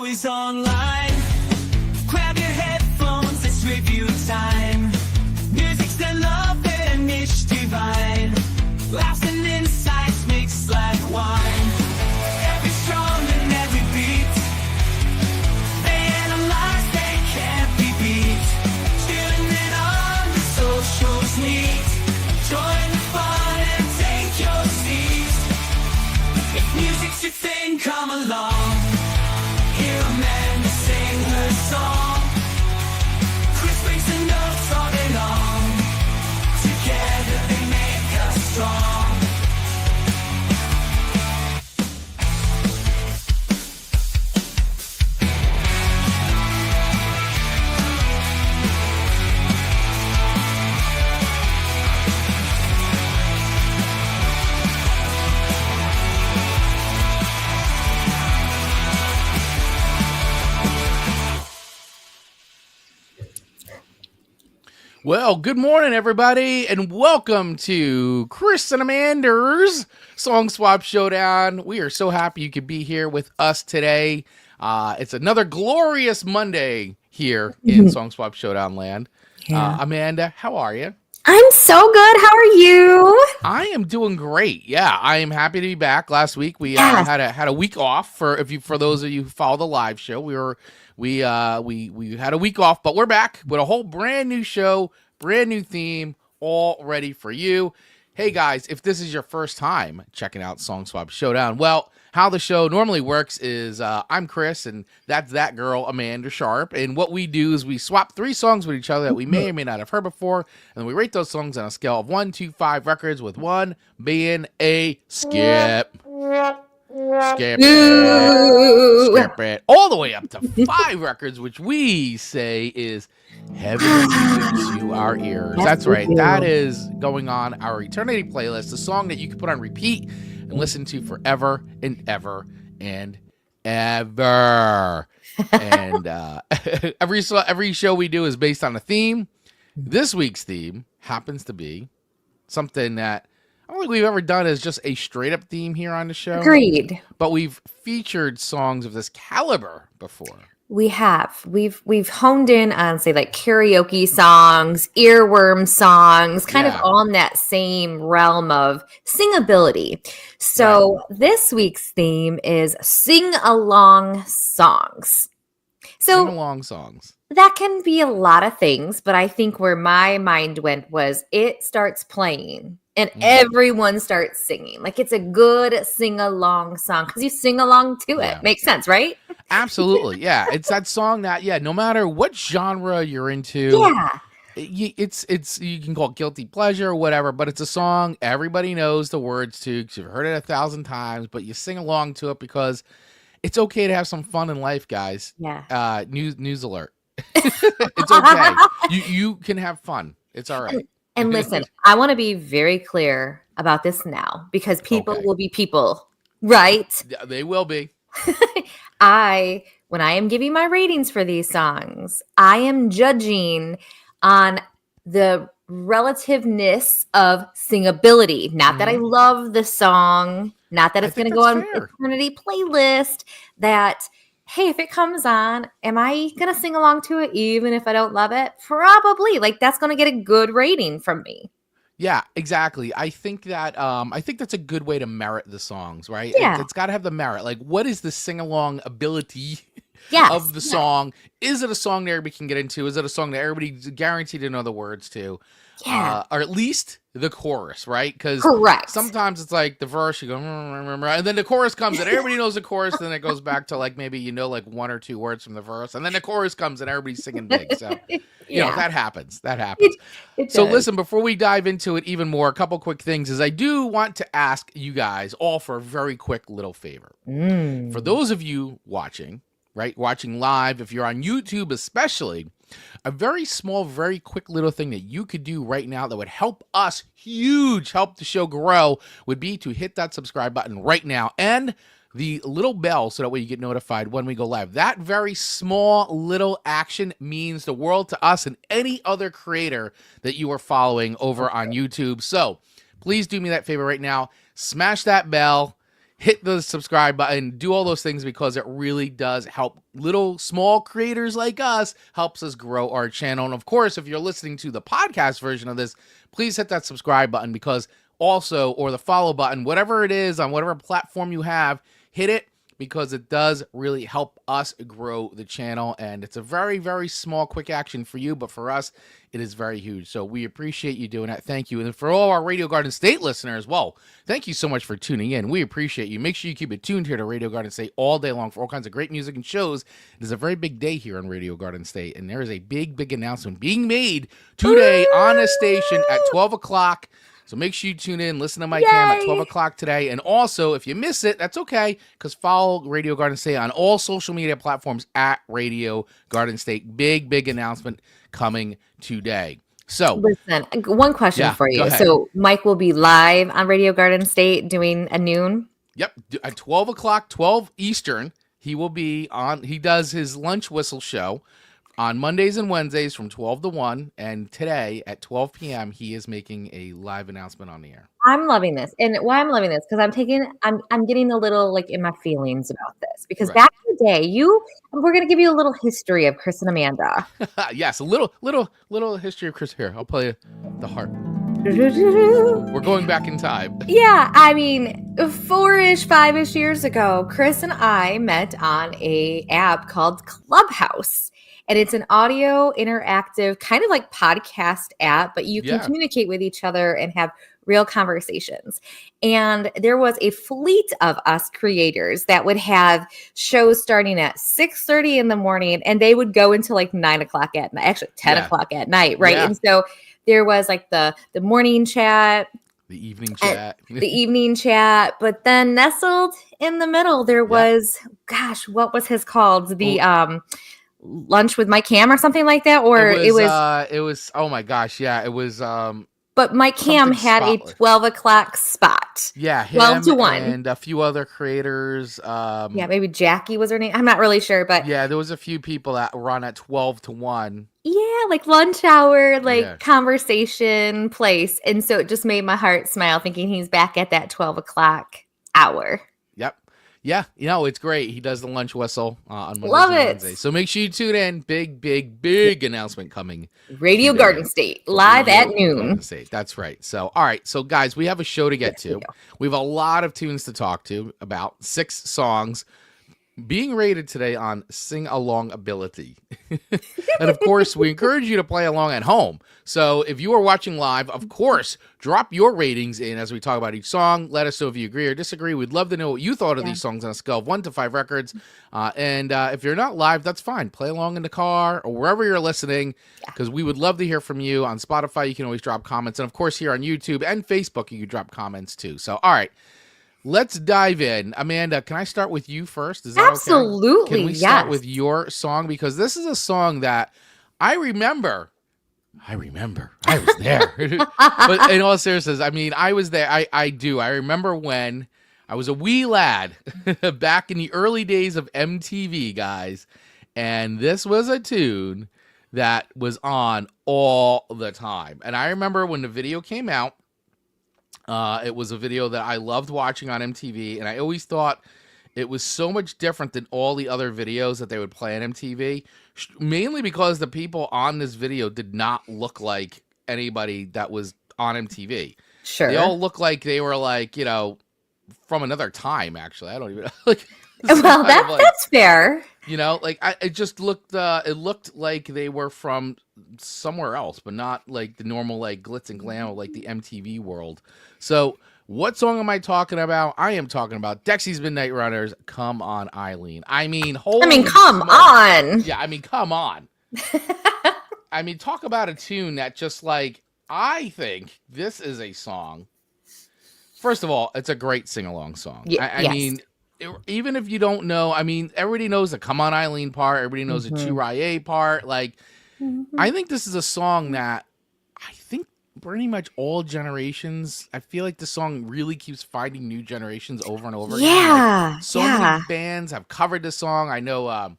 always online. Grab your headphones, let's review time. Music's the love and niche divine. Laughs and insights mixed like wine. Every strong and every beat. They analyze, they can't be beat. Tuning in on the socials meet. Join the fun and take your seat. If music's your thing, come along. Hear Amanda sing her song. Chris brings the notes all day long. Together they make us strong. Well, good morning, everybody, and welcome to Chris and Amanda's Song Swap Showdown. We are so happy you could be here with us today. It's another glorious Monday here in Song Swap Showdown land. Yeah. Amanda, how are you? I'm so good. How are you? I am doing great. Yeah, I am happy to be back. Last week we had a week off for those of you who follow the live show. We had a week off, but we're back with a whole brand new show, brand new theme, all ready for you. Hey guys, if this is your first time checking out Song Swap Showdown, well, how the show normally works is I'm Chris, and that's that girl, Amanda Sharp, and what we do is we swap 3 songs with each other that we may or may not have heard before, and then we rate those songs on a scale of 1 to 5 records, with 1 being a skip. Skip it, all the way up to 5 records, which we say is heavy music to our ears. That's right. That is going on our Eternity playlist, a song that you can put on repeat and listen to forever and ever and ever. And every show we do is based on a theme. This week's theme happens to be something that I don't think we've ever done as just a straight up theme here on the show. Agreed. But we've featured songs of this caliber before. We have. We've honed in on, say, like karaoke songs, earworm songs, kind of all in that same realm of singability. So this week's theme is sing-along songs. So Sing-along songs. that can be a lot of things, but I think where my mind went was it starts playing and everyone starts singing. Like it's a good sing-along song because you sing along to it. Makes sense, right? Absolutely. Yeah. It's that song that, no matter what genre you're into, it's you can call it guilty pleasure or whatever, but it's a song everybody knows the words to because you've heard it 1,000 times, but you sing along to it because it's okay to have some fun in life, guys. Yeah. News alert. It's okay. You can have fun. It's all right. And listen, I want to be very clear about this now because people will be people, right? They will be. When I am giving my ratings for these songs, I am judging on the relativeness of singability. Not that I love the song, not that it's going to go on Eternity playlist, that hey, if it comes on, am I going to sing along to it even if I don't love it? Probably. Like that's going to get a good rating from me. Yeah, exactly. I think that that's a good way to merit the songs, right? Yeah. It's got to have the merit. Like, what is the sing-along ability of the song? Is it a song that everybody can get into? Is it a song that everybody's guaranteed to know the words to? Yeah. Or at least the chorus, right? Because sometimes it's like the verse, you go, and then the chorus comes and everybody knows the chorus, then it goes back to like maybe like 1 or 2 words from the verse, and then the chorus comes and everybody's singing big. So, you know, that happens. That happens. It so does. listen, before we dive into it even more, a couple quick things is I do want to ask you guys all for a very quick little favor. For those of you watching, right, watching live, if you're on YouTube especially, a very small, very quick little thing that you could do right now that would help us help the show grow would be to hit that subscribe button right now and the little bell so that way you get notified when we go live. That very small little action means the world to us and any other creator that you are following over on YouTube. So please do me that favor right now. Smash that bell. hit the subscribe button, do all those things because it really does help little small creators like us, helps us grow our channel. And of course, if you're listening to the podcast version of this, please hit that subscribe button because also, or the follow button, whatever it is on whatever platform you have, hit it because it does really help us grow the channel. And it's a very, very small, quick action for you, but for us, it is very huge. So we appreciate you doing that. Thank you. And for all our Radio Garden State listeners, well, thank you so much for tuning in. We appreciate you. Make sure you keep it tuned here to Radio Garden State all day long for all kinds of great music and shows. It is a very big day here on Radio Garden State, and there is a big, big announcement being made today on the station at 12 o'clock. So make sure you tune in, listen to my cam at 12 o'clock today. And also, if you miss it, that's okay, because follow Radio Garden State on all social media platforms at Radio Garden State. Big, big announcement coming today. So listen, one question for you. So Mike will be live on Radio Garden State doing a noon? Yep, at 12 o'clock, 12 Eastern, he will be on. He does his lunch whistle show on Mondays and Wednesdays from 12 to 1, and today at 12 p.m. he is making a live announcement on the air. I'm loving this. And why I'm loving this, because I'm getting a little like in my feelings about this. Because back in the day, we're gonna give you a little history of Chris and Amanda. Yes, a little history of Chris here. I'll play the harp. We're going back in time. Yeah, I mean, 5-ish years ago, Chris and I met on a app called Clubhouse. And it's an audio interactive kind of like podcast app, but you can communicate with each other and have real conversations. And there was a fleet of us creators that would have shows starting at 6:30 in the morning, and they would go until like 9 o'clock at night, actually 10 o'clock at night, right? And so there was like the morning chat, the evening chat, but then nestled in the middle, there was, what was his called? The lunch with Mike Cam or something like that, or it was oh my gosh, it was but Mike Cam had spotless. A 12 o'clock spot. Yeah, 12 to 1. And a few other creators. Maybe Jackie was her name. I'm not really sure, but yeah, there was a few people that were on at 12 to 1. Yeah, like lunch hour, conversation place. And so it just made my heart smile thinking he's back at that 12 o'clock hour. Yep. Yeah, it's great. He does the lunch whistle on Mondays Love and it. Wednesdays. So make sure you tune in. Big, big, big announcement coming. Radio today. Garden State, live at noon. Garden State. That's right. So, all right. So, guys, we have a show to get to. We have a lot of tunes to talk to, about 6 songs being rated today on sing-along ability. And, of course, we encourage you to play along at home. So if you are watching live, of course, drop your ratings in as we talk about each song. Let us know if you agree or disagree. We'd love to know what you thought of these songs on a scale of 1 to 5 records. And if you're not live, that's fine. Play along in the car or wherever you're listening, because we would love to hear from you. On Spotify, you can always drop comments. And, of course, here on YouTube and Facebook, you can drop comments, too. So, all right. Let's dive in. Amanda, can I start with you first? Is that Absolutely, okay? Can we start with your song? Because this is a song that I remember. I was there. But in all seriousness, I mean, I was there. I do. I remember when I was a wee lad back in the early days of MTV, guys. And this was a tune that was on all the time. And I remember when the video came out, it was a video that I loved watching on MTV, and I always thought it was so much different than all the other videos that they would play on MTV, mainly because the people on this video did not look like anybody that was on MTV. Sure. They all looked like they were from another time, actually. I don't even know. Well, that's fair. It just looked, it looked like they were from somewhere else, but not like the normal, glitz and glam of the MTV world. So what song am I talking about? I am talking about Dexys Midnight Runners, Come On, Eileen. Come on. Yeah, come on. Talk about a tune that just I think this is a song. First of all, it's a great sing-along song. I mean, even if you don't know, everybody knows the Come On Eileen part. Everybody knows the Churaye part. I think this is a song that I think pretty much all generations, I feel like the song really keeps finding new generations over and over again. So many bands have covered this song. I know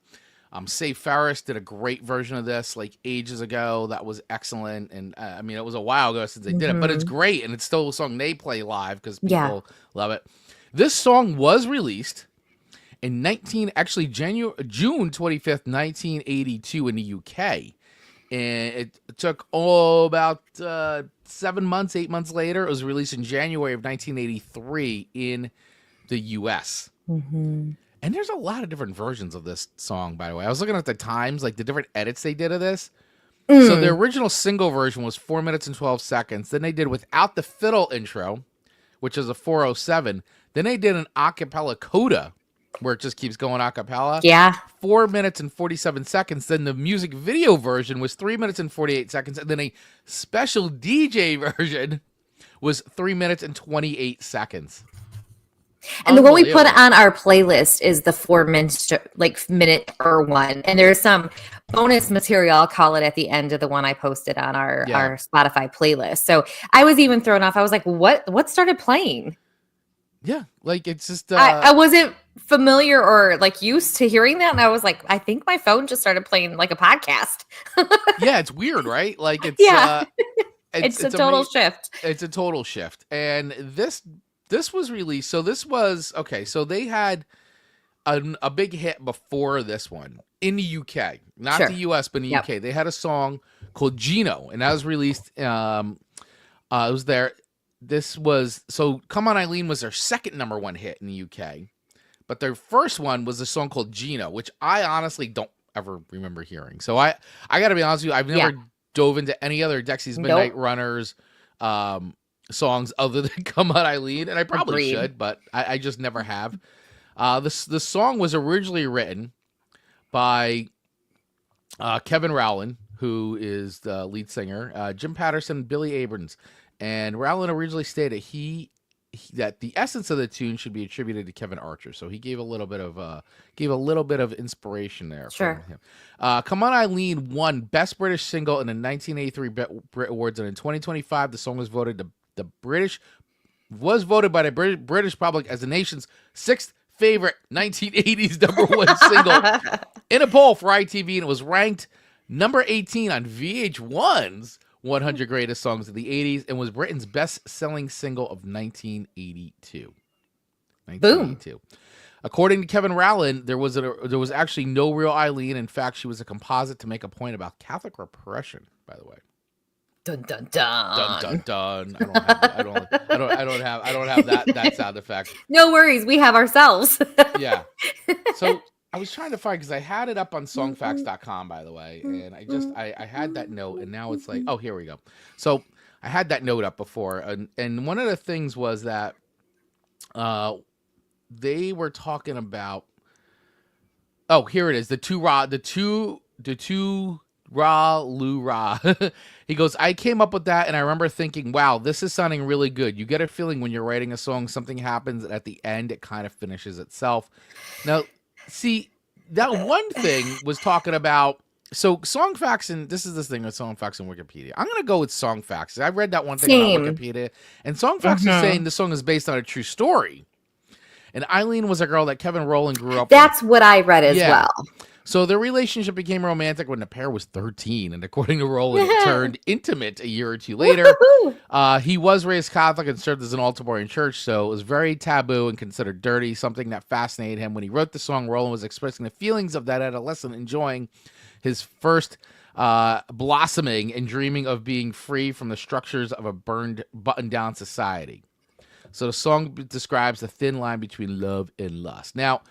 Say Ferris did a great version of this ages ago. That was excellent. And it was a while ago since they did it, but it's great. And it's still a song they play live because people love it. This song was released in June 25th, 1982 in the UK. And it took about 7 months, 8 months later. It was released in January of 1983 in the US. Mm-hmm. And there's a lot of different versions of this song, by the way. I was looking at the times, like the different edits they did of this. So the original single version was 4 minutes and 12 seconds. Then they did without the fiddle intro, which is a 4:07. Then they did an a cappella coda, where it just keeps going a cappella. Yeah. 4 minutes and 47 seconds. Then the music video version was 3 minutes and 48 seconds. And then a special DJ version was 3 minutes and 28 seconds. And the one we put on our playlist is the 4 minutes, minute or one. And there's some bonus material, I'll call it, at the end of the one I posted on our Spotify playlist. So I was even thrown off. I was like, what started playing? Yeah, like it's just I wasn't familiar or like used to hearing that, and I was like, I think my phone just started playing like a podcast. Yeah, it's weird, right? Like it's it's a total shift. It's a total shift. And this was released. So this was okay. So they had a big hit before this one in the UK, not the US, but in the UK. They had a song called Gino, and that was released. It was there. This was Come On Eileen was their second #1 hit in the UK, but their first one was a song called Gino, which I honestly don't ever remember hearing. So I got to be honest with you, I've never dove into any other Dexys Midnight Runners songs other than Come On Eileen, and I probably should, but I just never have. The song was originally written by Kevin Rowland, who is the lead singer, Jim Patterson, Billy Abrams. And Rowland originally stated that the essence of the tune should be attributed to Kevin Archer, so he gave a little bit of inspiration there. Sure. From him. Come On Eileen won Best British Single in the 1983 Brit Awards, and in 2025 the song was voted by the British public as the nation's 6th favorite 1980s #1 single in a poll for ITV, and it was ranked number 18 on VH1's 100 Greatest Songs of the 80s, and was Britain's best-selling single of 1982. Boom. According to Kevin Rowland, there was actually no real Eileen. In fact, she was a composite to make a point about Catholic repression, by the way. Dun dun dun. Dun dun dun. I don't have that sound effect. No worries, we have ourselves. Yeah. So I was trying to find, because I had it up on songfacts.com, by the way, and I had that note, and now it's like, oh, here we go. So I had that note up before, and one of the things was that they were talking about, oh, here it is, the two Ra Lu Ra. He goes, I came up with that, and I remember thinking, wow, this is sounding really good. You get a feeling when you're writing a song, something happens, and at the end, it kind of finishes itself. Now, see, that one thing was talking about, so Song Facts, and this is the thing with Song Facts and Wikipedia. I'm going to go with Song Facts. I read that one thing about Wikipedia, and Song Facts is saying the song is based on a true story. And Eileen was a girl that Kevin Rowland grew up with. That's what I read as well. So their relationship became romantic when the pair was 13, and according to Rowland, it turned intimate a year or two later. He was raised Catholic and served as an altar boy in church, so it was very taboo and considered dirty, something that fascinated him. When he wrote the song, Rowland was expressing the feelings of that adolescent, enjoying his first blossoming and dreaming of being free from the structures of a buttoned-down society. So the song describes the thin line between love and lust. Now,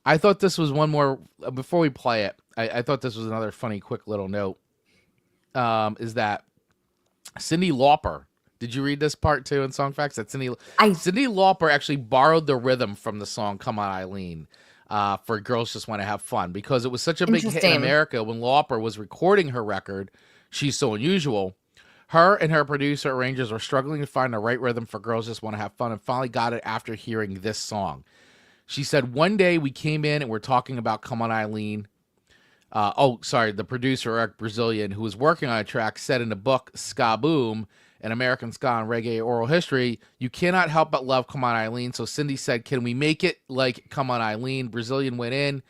I thought this was one more, before we play it, I thought this was another funny, quick little note, is that Cyndi Lauper, did you read this part too in Song Facts? That Cyndi Lauper actually borrowed the rhythm from the song Come On Eileen for Girls Just Want to Have Fun, because it was such a big hit in America when Lauper was recording her record, She's So Unusual. Her and her producer arrangers were struggling to find the right rhythm for Girls Just Want to Have Fun, and finally got it after hearing this song. She said, one day we came in and we're talking about Come On Eileen. The producer, Eric Brazilian, who was working on a track, said in the book Ska Boom, an American Ska and Reggae Oral History, you cannot help but love Come On Eileen. So Cyndi said, can we make it like Come On Eileen? Brazilian went in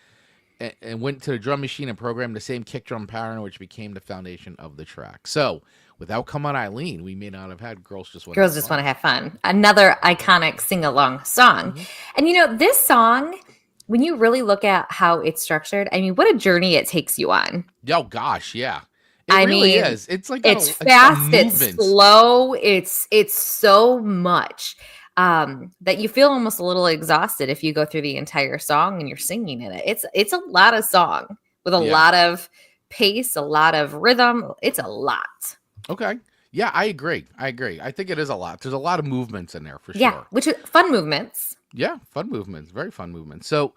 and went to the drum machine and programmed the same kick drum pattern, which became the foundation of the track. So without Come On Eileen, we may not have had Girls Just Want Girls Just Want to Have Fun. Another iconic sing-along song. Mm-hmm. And you know, this song, when you really look at how it's structured, I mean, what a journey it takes you on. Oh gosh, yeah. It I really mean, is. It's like it's a fast, it's movement. slow, it's so much that you feel almost a little exhausted if you go through the entire song and you're singing in it. It's a lot of song with a lot of pace, a lot of rhythm. It's a lot. Okay. Yeah, I agree. I think it is a lot. There's a lot of movements in there for sure. Yeah, which is fun movements. Yeah, fun movements. Very fun movements. So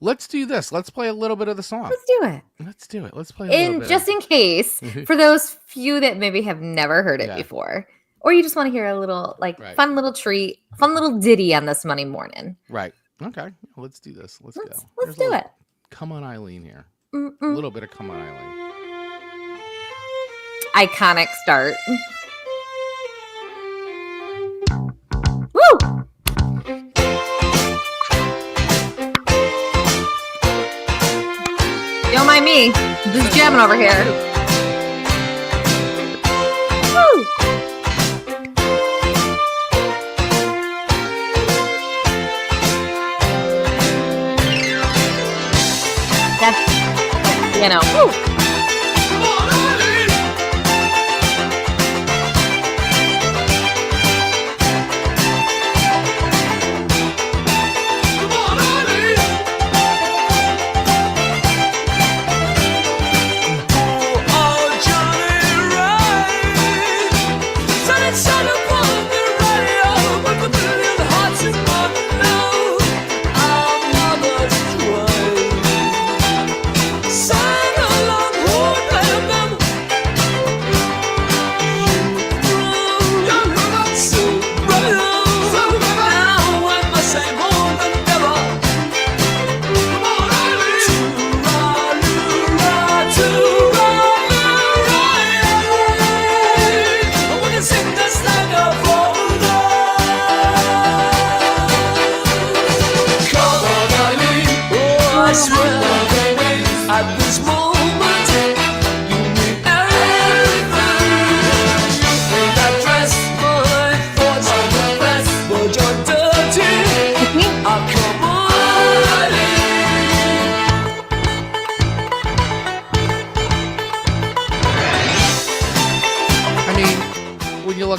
let's do this. Let's play a little bit of the song. Let's do it. Let's do it. Let's play a little bit. Just in case, for those few that maybe have never heard it before, or you just want to hear a little fun little treat, fun little ditty on this Monday morning. Right. Okay. Let's do this. Let's go. Let's do it. Come On Eileen here. A little bit of Come On Eileen. Iconic start. Woo! Don't mind me. Just jamming over here. Woo! That's, you know, woo!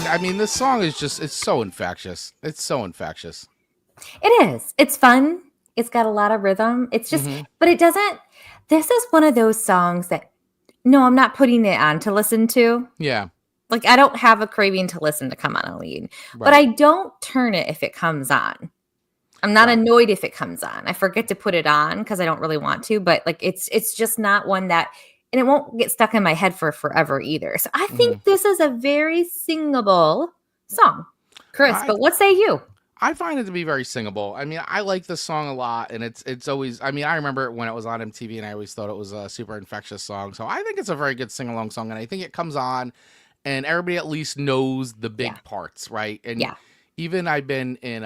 I mean, this song is just, it's so infectious. It's so infectious. It is. It's fun. It's got a lot of rhythm. It's just, but it doesn't, this is one of those songs that, no, I'm not putting it on to listen to. Yeah. Like, I don't have a craving to listen to Come On Eileen, but I don't turn it if it comes on. I'm not annoyed if it comes on. I forget to put it on because I don't really want to, but like, it's just not one that, and it won't get stuck in my head for forever either. So I think this is a very singable song. Chris, but what say you? I find it to be very singable. I mean, I like this song a lot, and it's always, I mean, I remember when it was on MTV, and I always thought it was a super infectious song. So I think it's a very good sing-along song, and I think it comes on, and everybody at least knows the big parts, right? And even I've been in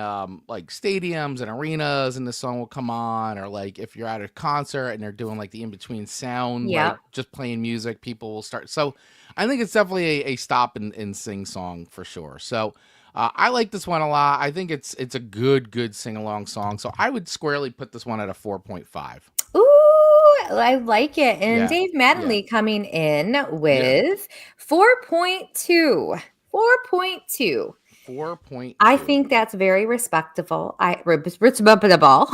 like stadiums and arenas, and the song will come on, or like if you're at a concert and they're doing like the in-between sound, like just playing music, people will start. So I think it's definitely a stop and sing song for sure. So I like this one a lot. I think it's a good sing-along song. So I would squarely put this one at a 4.5. Ooh, I like it. And Dave Mattingly coming in with 4.2. 4.2. 4.2. I think that's very respectable. Respectable.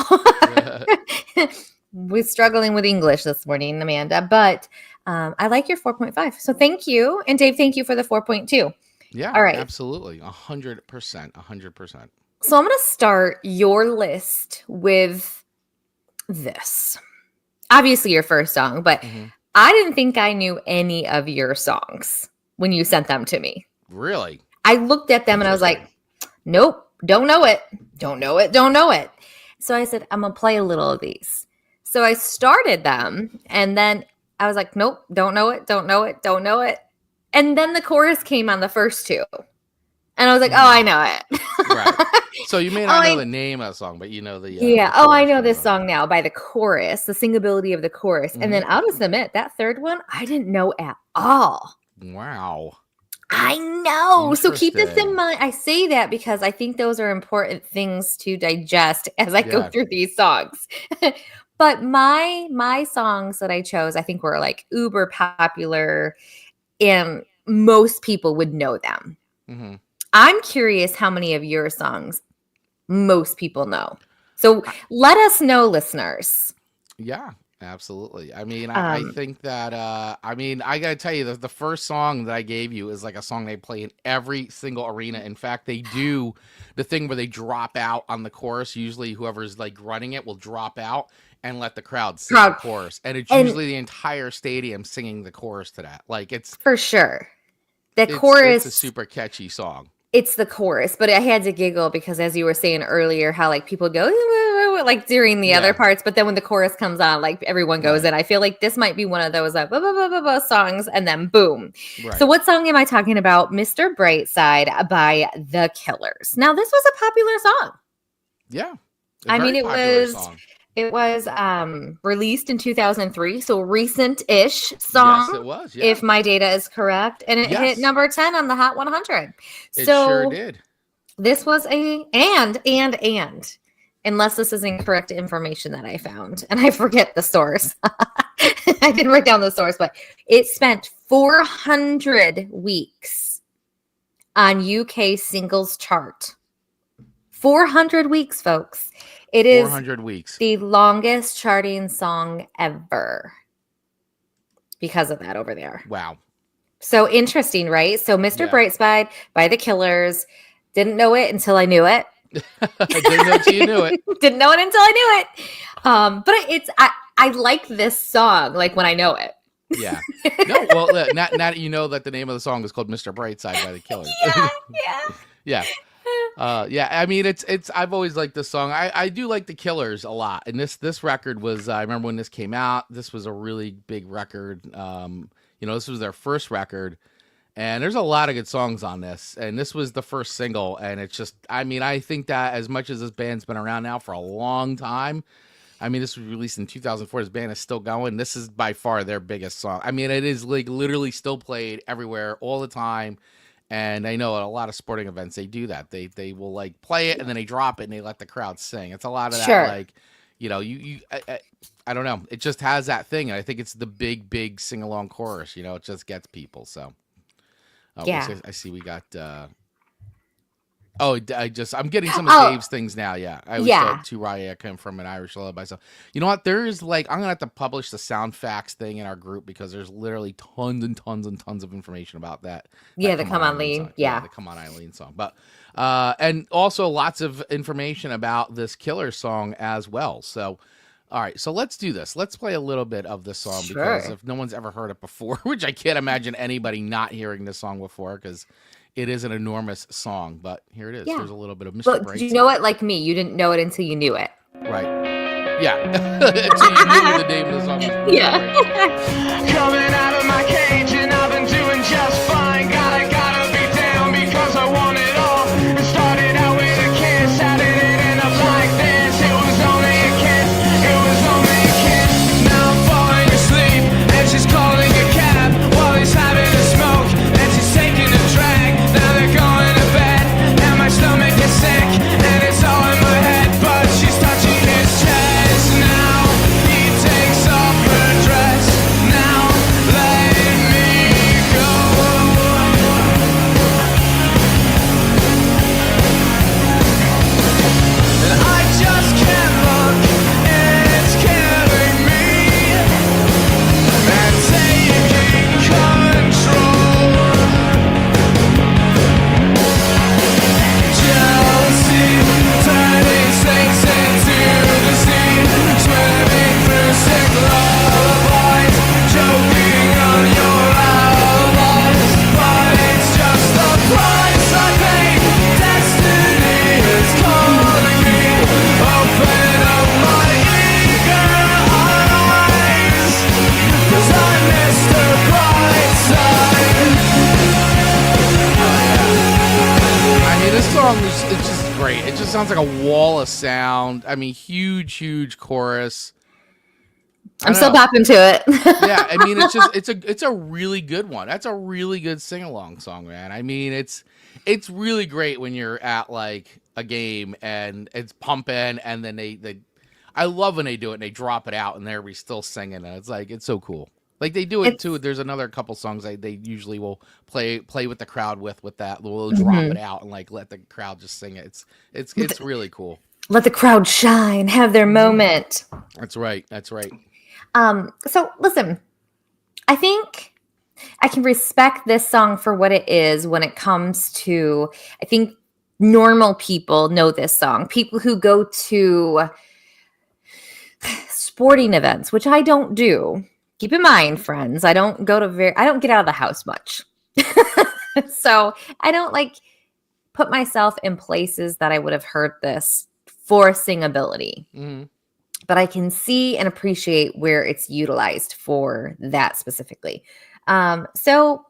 We're struggling with English this morning, Amanda, but I like your 4.5. So thank you. And Dave, thank you for the 4.2. Yeah, all right. Absolutely. 100%. 100%. So I'm going to start your list with this. Obviously your first song, but I didn't think I knew any of your songs when you sent them to me. Really? I looked at them and I was like, nope, don't know it. Don't know it. Don't know it. So I said, I'm going to play a little of these. So I started them and then I was like, nope, don't know it. Don't know it. Don't know it. And then the chorus came on the first two. And I was like, oh, I know it. Right. So you may not know the name of the song, but you know the the I know this song now by the chorus, the singability of the chorus. And then I'll just admit, that third one, I didn't know at all. Wow. I know. So keep this in Interesting. mind. I say that because I think those are important things to digest as I go Yeah. through these songs. But my songs that I chose, I think were like uber popular and most people would know them. Hmm. I'm curious how many of your songs most people know. So let us know, listeners. Yeah, absolutely. I mean, I Um, think that I mean, I gotta tell you, the first song that I gave you is like a song they play in every single arena. In fact, they do the thing where they drop out on the chorus. Usually, whoever's like running it will drop out and let the crowd sing the crowd chorus, and it's and usually the entire stadium singing the chorus to that. Like for sure. The it's a chorus, super catchy song. it's the chorus, but I had to giggle because as you were saying earlier, how like people go like during the other Yeah, parts, but then when the chorus comes on, like everyone goes right, in. I feel like this might be one of those like songs, and then boom. So right. what song am I talking about? Mr. Brightside by The Killers. Now this was a popular song. Yeah, a I mean, very it popular was song. it was released in 2003, so recent-ish Yes, it song, was. Yeah. if my data is correct, and it hit Yes, number 10 on the Hot 100. it sure So did. this was a and unless this is incorrect information that I found, and I forget the source. I didn't write down the source, but it spent 400 weeks on UK singles chart. 400 weeks, folks. It is 400 weeks. the longest charting song ever because of that over there. Wow. So interesting, right? So Mr. Yeah. Brightside by The Killers. Didn't know it until I knew it. I didn't know till you knew it. Didn't know it until I knew it. But I like this song like when I know it. Yeah. No, well, now that you know that the name of the song is called Mr. Brightside by The Killers. Yeah, Yeah. Yeah, I mean it's I've always liked this song. I do like The Killers a lot. And this record was I remember when this came out, this was a really big record. This was their first record. And there's a lot of good songs on this. And this was the first single. And it's just, I mean, I think that as much as this band's been around now for a long time, I mean, this was released in 2004. This band is still going. This is by far their biggest song. I mean, it is like literally still played everywhere all the time. And I know at a lot of sporting events, they do that. They will like play it and then they drop it and they let the crowd sing. It's a lot of that, sure. like, I don't know. It just has that thing. And I think it's the big sing along chorus. It just gets people. So. Yeah. I see we got I'm getting some of Dave's things now. Yeah. I always thought To Raya came from an Irish lullaby. So you know what? There's like I'm gonna have to publish the sound facts thing in our group because there's literally tons and tons and tons of information about that. Yeah, that the Come On Eileen. Yeah. The Come On Eileen song. But and also lots of information about this Killer song as well. So all right, so let's do this. Let's play a little bit of this song because if no one's ever heard it before, which I can't imagine anybody not hearing this song before because it is an enormous song. But here it is. Yeah. There's a little bit of Mr. But Brightside. you know what? Like me, you didn't know it until you knew it. Right. Yeah. Until you knew the name of the song was Mr. Yeah. Brightside. Coming out of my cage and I've been doing just fine. Gotta be down because I want it all. It started out with a kiss, how did it end up like this? It was only a kiss, it was only a kiss. Now I'm falling asleep and she's calling a cab while he's having a smoke and she's taking a drag. Now they're going to bed and my stomach is sick and it's all in my head, but she's touching his chest now. He takes off her dress now, letting me go. And I just can't look, it's killing me and taking control. Jealousy turning snakes into the sea, swimming through sick lullabies, choking on your alibis. But it's just the price I pay. Destiny is calling me. Open up my eager eyes, 'cause I'm Mr. Brightside. I mean, this song it's just great. It just sounds like a wall of sound. I mean, huge chorus. I'm still bopping to it. Yeah, I mean, it's a really good one. That's a really good sing along song, man. I mean, it's really great when you're at like a game and it's pumping, and then they I love when they do it and they drop it out and everybody's still singing it. It's like it's so cool. Like they do it too. There's another couple songs they usually will play with the crowd with that. We'll drop it out and like let the crowd just sing it. It's really cool. Let the crowd shine, have their moment. That's right. That's right. So listen, I think I can respect this song for what it is when it comes to, I think normal people know this song. People who go to sporting events, which I don't do. Keep in mind, friends, I don't get out of the house much. So I don't like put myself in places that I would have heard this for singability. Mm-hmm. But I can see and appreciate where it's utilized for that specifically. So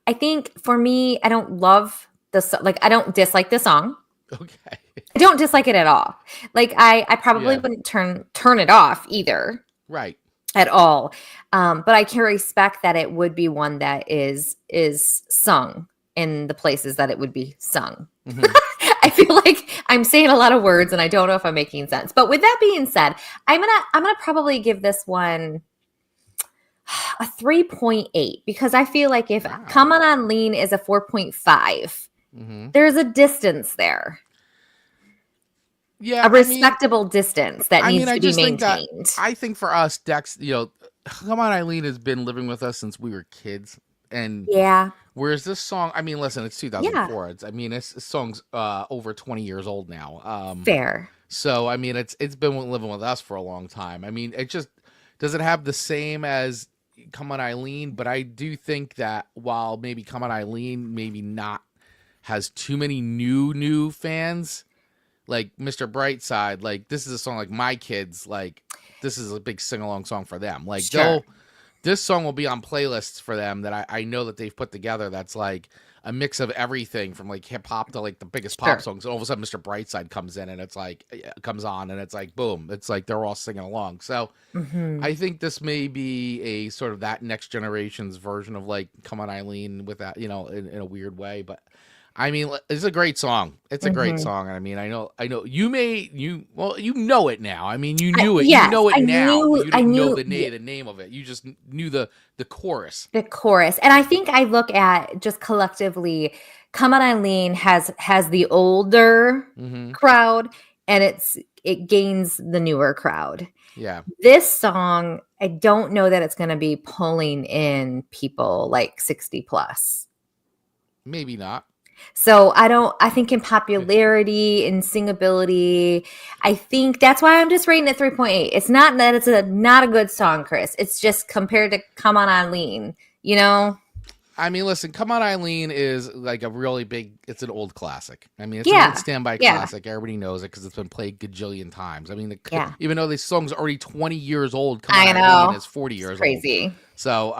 I think for me, I don't love I don't dislike the song. Okay. I don't dislike it at all. Like I probably wouldn't turn it off either. Right. At all. But I can respect that it would be one that is sung in the places that it would be sung. Mm-hmm. I feel like I'm saying a lot of words and I don't know if I'm making sense. But with that being said, I'm gonna probably give this one a 3.8 because I feel like if Come On Eileen is a 4.5, there's a distance there. Yeah, a respectable distance that needs to be maintained. I think for us, Dex, Come On Eileen has been living with us since we were kids. And whereas this song, I mean, listen, it's 2004. Yeah. This song's over 20 years old now. Fair. So, I mean, it's been living with us for a long time. I mean, it just doesn't have the same as Come On Eileen, but I do think that while maybe Come On Eileen maybe not has too many new fans, like Mr. Brightside, like this is a song like my kids, like this is a big sing-along song for them. Like this song will be on playlists for them that I know that they've put together that's like a mix of everything from like hip hop to like the biggest pop songs. And all of a sudden Mr. Brightside comes in and it's like comes on and it's like boom. It's like they're all singing along. So I think this may be a sort of that next generation's version of like Come On Eileen with that, in a weird way. But I mean, it's a great song. It's a great song. And I mean, I know you know it now. I mean, you knew it. Yes, you know it now. You didn't know the the name of it. You just knew the chorus. The chorus. And I think I look at just collectively, Come On Eileen has the older crowd and it gains the newer crowd. Yeah. This song, I don't know that it's going to be pulling in people like 60 plus. Maybe not. So I think in popularity, in singability, I think that's why I'm just rating it 3.8. It's not that it's not a good song, Chris. It's just compared to Come On Eileen, I mean, listen, Come On Eileen is like a really big, it's an old classic. I mean, it's an old standby classic. Everybody knows it because it's been played gajillion times. I mean, even though this song's already 20 years old, Come On Eileen is 40 years crazy. Old. So,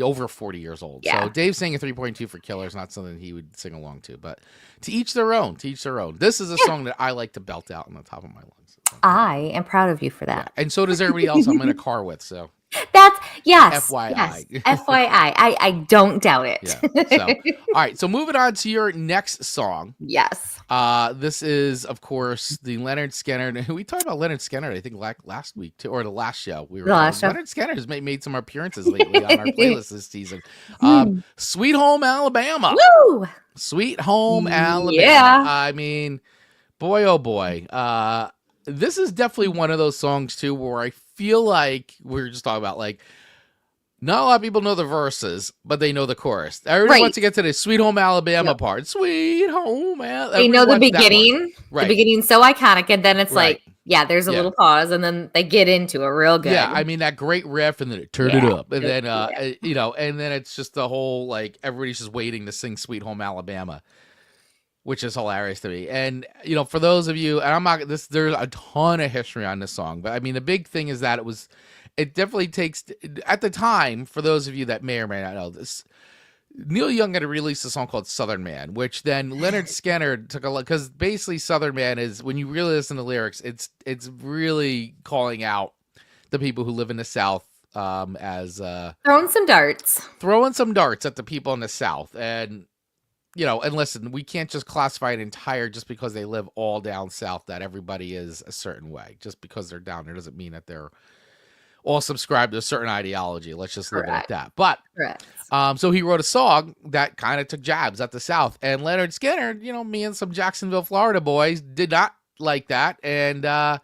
over 40 years old. Yeah. So, Dave's saying a 3.2 for Killer is not something he would sing along to, but to each their own, This is a song that I like to belt out on the top of my lungs. I am proud of you for that. Yeah. And so does everybody else I'm in a car with, so. That's FYI. Yes, FYI. I don't doubt it. Yeah. So, all right. So moving on to your next song. Yes. This is of course the Lynyrd Skynyrd. We talked about Lynyrd Skynyrd, I think last week too, or the last show. Lynyrd Skynyrd has made some appearances lately on our playlist this season. Sweet Home Alabama. Woo! Sweet Home Alabama. Yeah. I mean, boy, oh boy. This is definitely one of those songs too where I feel like we were just talking about like not a lot of people know the verses, but they know the chorus. Everybody wants to get to the Sweet Home Alabama part. Sweet Home Alabama. They know the beginning. Right. The begining's so iconic, and then it's like, there's a little pause, and then they get into it real good. Yeah, I mean that great riff, and then it turned it up, and then and then it's just the whole like everybody's just waiting to sing Sweet Home Alabama, which is hilarious to me. And for those of you, and there's a ton of history on this song, but I mean the big thing is that it definitely takes, at the time, for those of you that may or may not know this, Neil Young had released a song called Southern Man, which then Lynyrd Skynyrd took a look, because basically Southern Man is, when you really listen to lyrics, it's really calling out the people who live in the South as throwing some darts at the people in the South. And, and listen, we can't just classify an entire just because they live all down South that everybody is a certain way. Just because they're down there doesn't mean that they're all subscribed to a certain ideology. Let's just leave it at that. But so he wrote a song that kind of took jabs at the South. And Lynyrd Skynyrd, me and some Jacksonville, Florida boys did not like that. And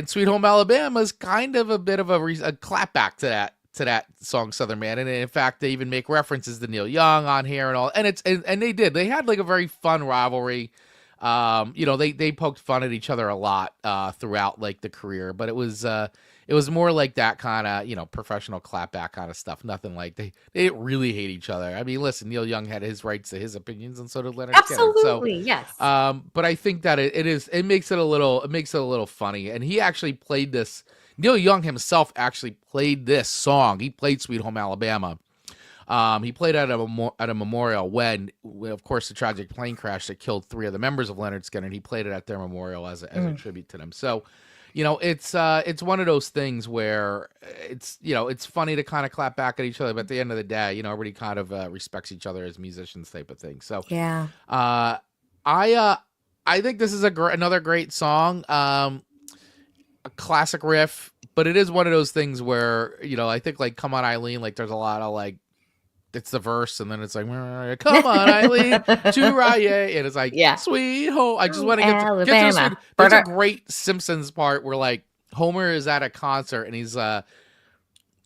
Sweet Home Alabama is kind of a bit of a clapback to that song, Southern Man. And in fact, they even make references to Neil Young on here and all. And they had like a very fun rivalry. They poked fun at each other a lot throughout like the career, but it was more like that kind of, professional clapback kind of stuff. Nothing like they didn't really hate each other. I mean, listen, Neil Young had his rights to his opinions, and so did Lynyrd Skynyrd. Absolutely, yes. But I think that it makes it a little funny. And he actually played this. Neil Young himself actually played this song. He played Sweet Home Alabama. He played at a memorial when, of course, the tragic plane crash that killed 3 of the members of Lynyrd Skynyrd. He played it at their memorial as a tribute to them. So. It's one of those things where it's funny to kind of clap back at each other, but at the end of the day, everybody kind of respects each other as musicians type of thing. So yeah, I think this is another great song, a classic riff, but it is one of those things where I think like Come On Eileen, like there's a lot of like. It's the verse, and then it's like, come on, Eileen, Juraya, and it's like, sweet home. I just want to get to the There's a great Simpsons part where like Homer is at a concert and he's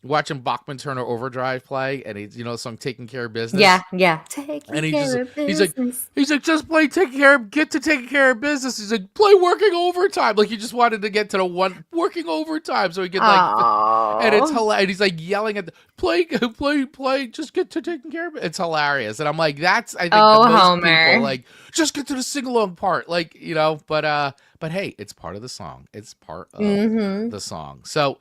watching Bachman Turner Overdrive play, and he's the song "Taking Care of Business." Yeah, taking care of business. He's like, just play taking care of business. He's like, play working overtime. Like he just wanted to get to the one working overtime, so he could and it's hilarious. And he's like yelling at the play, just get to taking care of it. It's hilarious, and I'm like, that's I think the most Homer. people like just get to the sing along part, like but hey, it's part of the song. It's part of the song. So.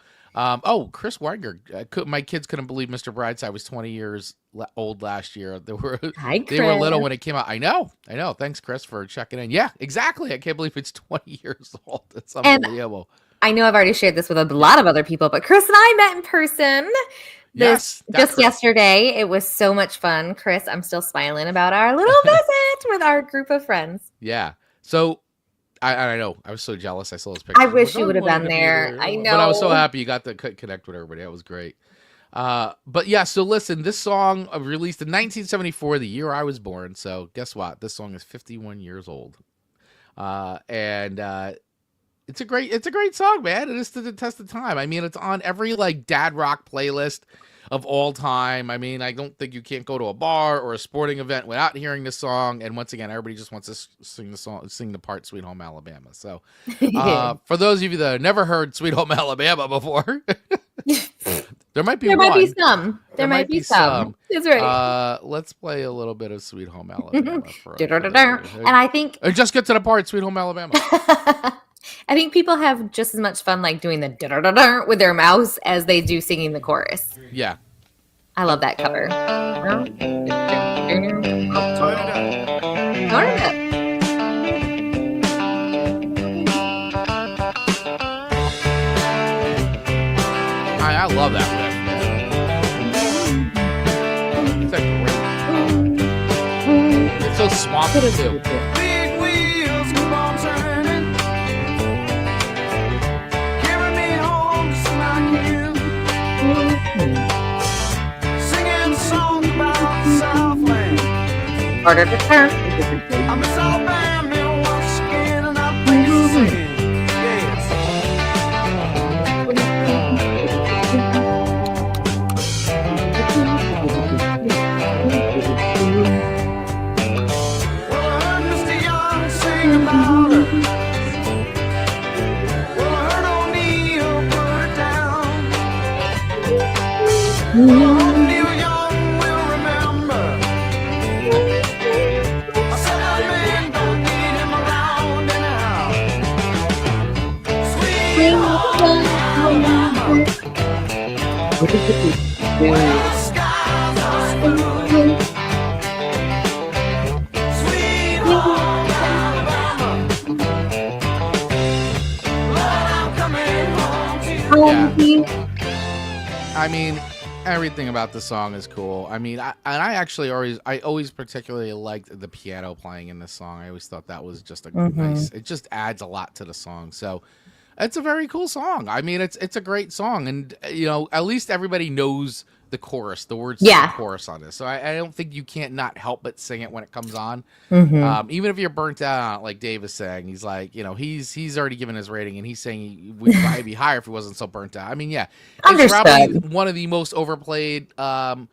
Chris Weiger. My kids couldn't believe Mr. Brightside was 20 years old last year. They were little when it came out. I know. Thanks, Chris, for checking in. Yeah, exactly. I can't believe it's 20 years old. It's unbelievable. And I know I've already shared this with a lot of other people, but Chris and I met in person. Just yesterday. It was so much fun. Chris, I'm still smiling about our little visit with our group of friends. Yeah. So. I know. I was so jealous. I saw his picture. I wish you would have been there. I know. But I was so happy you got to connect with everybody. That was great. But yeah, so listen, this song released in 1974, the year I was born. So guess what? This song is 51 years old. And it's a great song, man. It is to the test of time. I mean, it's on every like dad rock playlist of all time. I mean, I don't think you can't go to a bar or a sporting event without hearing this song. And once again, everybody just wants to sing the part "Sweet Home Alabama." So, for those of you that have never heard "Sweet Home Alabama" before, there might be some. There might be some. That's right. Let's play a little bit of "Sweet Home Alabama." And I think just get to the part "Sweet Home Alabama." I think people have just as much fun like doing the da-da-da-da with their mouths as they do singing the chorus. Yeah. I love that cover. Turn it up. I love that riff. It's great. It's so swampy too. Big wheels keep on turning, carry me home to Smoky Hill, singing songs about the Southland. Harder to turn. I miss Alabama once again, and I play to sing. Yes. Well, I heard Mr. Young sing about her. Well, I heard O'Neill put it down. Well, I hope Neil Young will remember. I said that man don't need him around anyhow. Sweet home Alabama, where the skies are blue. Sweet home Alabama, Lord, I'm coming home to you. I mean, everything about the song is cool. I mean, I always particularly liked the piano playing in this song. I always thought that was just a nice. It just adds a lot to the song. So it's a very cool song. I mean, it's a great song, and at least everybody knows the chorus, the words to the chorus on this. So I don't think you can't not help but sing it when it comes on. Even if you're burnt out, like Dave is saying, he's like, he's already given his rating, and he's saying he would probably be higher if he wasn't so burnt out. I mean, yeah, it's probably one of the most overplayed Lynyrd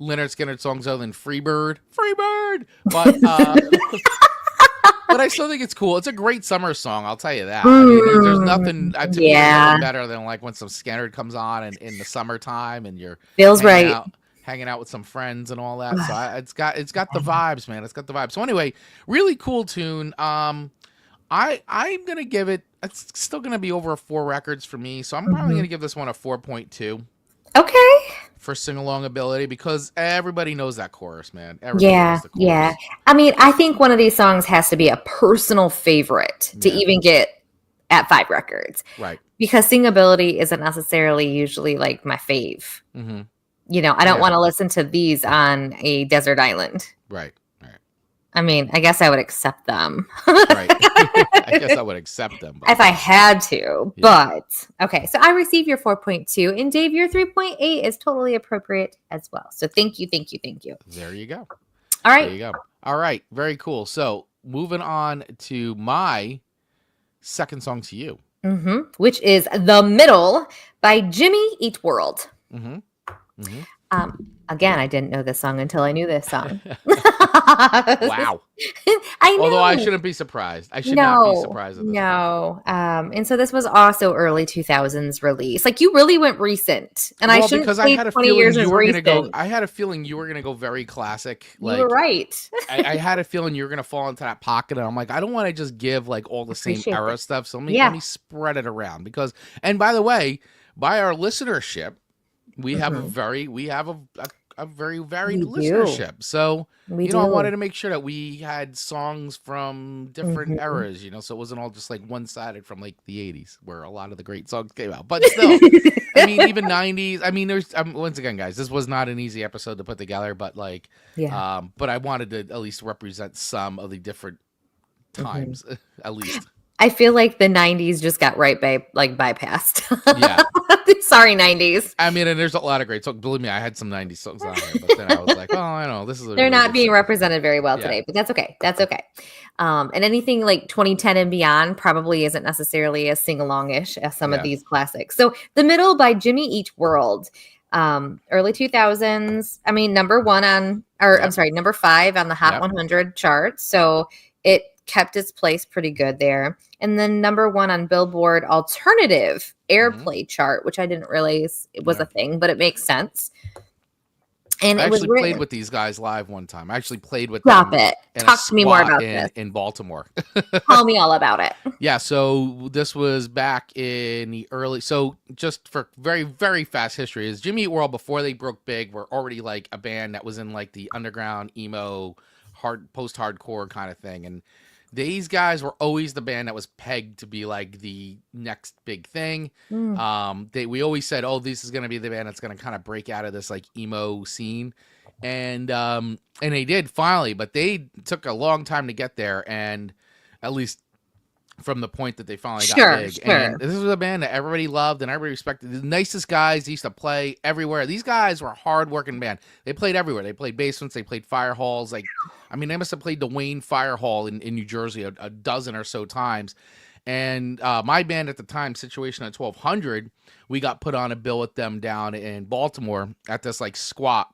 Skynyrd songs other than Freebird, but but I still think it's cool. It's a great summer song, I'll tell you that. I mean, there's nothing to me there's nothing better than like when some Skynyrd comes on in the summertime and you're hanging out with some friends and all that. So it's got the vibes, man. It's got the vibes. So anyway, really cool tune. I'm gonna give it. It's still gonna be over 4 records for me. So I'm probably gonna give this one a 4.2. Okay. For sing-along ability, because everybody knows that chorus, man. Everybody knows the chorus. Yeah. I mean, I think one of these songs has to be a personal favorite to even get at 5 records. Right. Because singability isn't necessarily usually like my fave. Mm-hmm. I don't want to listen to these on a desert island. Right. I mean, I guess I would accept them. Right. I guess I would accept them. If I had to. Yeah. But, okay. So I receive your 4.2. And Dave, your 3.8 is totally appropriate as well. So thank you. There you go. All right. There you go. All right. Very cool. So moving on to my second song to you. Which is The Middle by Jimmy Eat World. Again, I didn't know this song until I knew this song. Wow. I know. Although I shouldn't be surprised. I should not be surprised. No. And so this was also early 2000s release. Like you really went recent. And I shouldn't say 20 years is recent. I had a feeling you were going to go very classic. Like, you were right. I had a feeling you were going to fall into that pocket. And I'm like, I don't want to just give like all the same era stuff. So let me spread it around. Because, and by the way, by our listenership, we have a very varied listenership. So I wanted to make sure that we had songs from different eras, so it wasn't all just like one-sided from like the 80s where a lot of the great songs came out. But still, I mean, even 90s. I mean, there's once again, guys, this was not an easy episode to put together, but like, but I wanted to at least represent some of the different times, at least. I feel like the 90s just got bypassed. Yeah. Sorry, 90s. I mean, and there's a lot of great songs. Believe me, I had some 90s songs on there, but then I was like, oh, I know. They're really not being represented very well today, but that's okay. That's okay. And anything like 2010 and beyond probably isn't necessarily as sing-along-ish as some of these classics. So The Middle by Jimmy Eat World. Early 2000s. I mean, number 5 on the Hot 100 chart. So it kept its place pretty good there. And then number 1 on Billboard Alternative Airplay chart, which I didn't realize it was a thing, but it makes sense. And I actually played with these guys live one time. I actually played with them. Talk to me more about this. In Baltimore. Tell me all about it. Yeah, so this was back in the early... So just for very, very fast history, is Jimmy Eat World, before they broke big, were already like a band that was in like the underground, emo, post-hardcore kind of thing. And these guys were always the band that was pegged to be like the next big thing. We always said, oh, this is going to be the band that's going to kind of break out of this like emo scene. And they did finally, but they took a long time to get there. And at least from the point that they finally got big. And this was a band that everybody loved and everybody respected. The nicest guys. They used to play everywhere. These guys were a hard-working band. They played everywhere. They played basements. They played fire halls. Like, I mean, they must have played the Wayne Fire Hall in New Jersey a dozen or so times. And my band at the time, Situation at 1200, we got put on a bill with them down in Baltimore at this like squat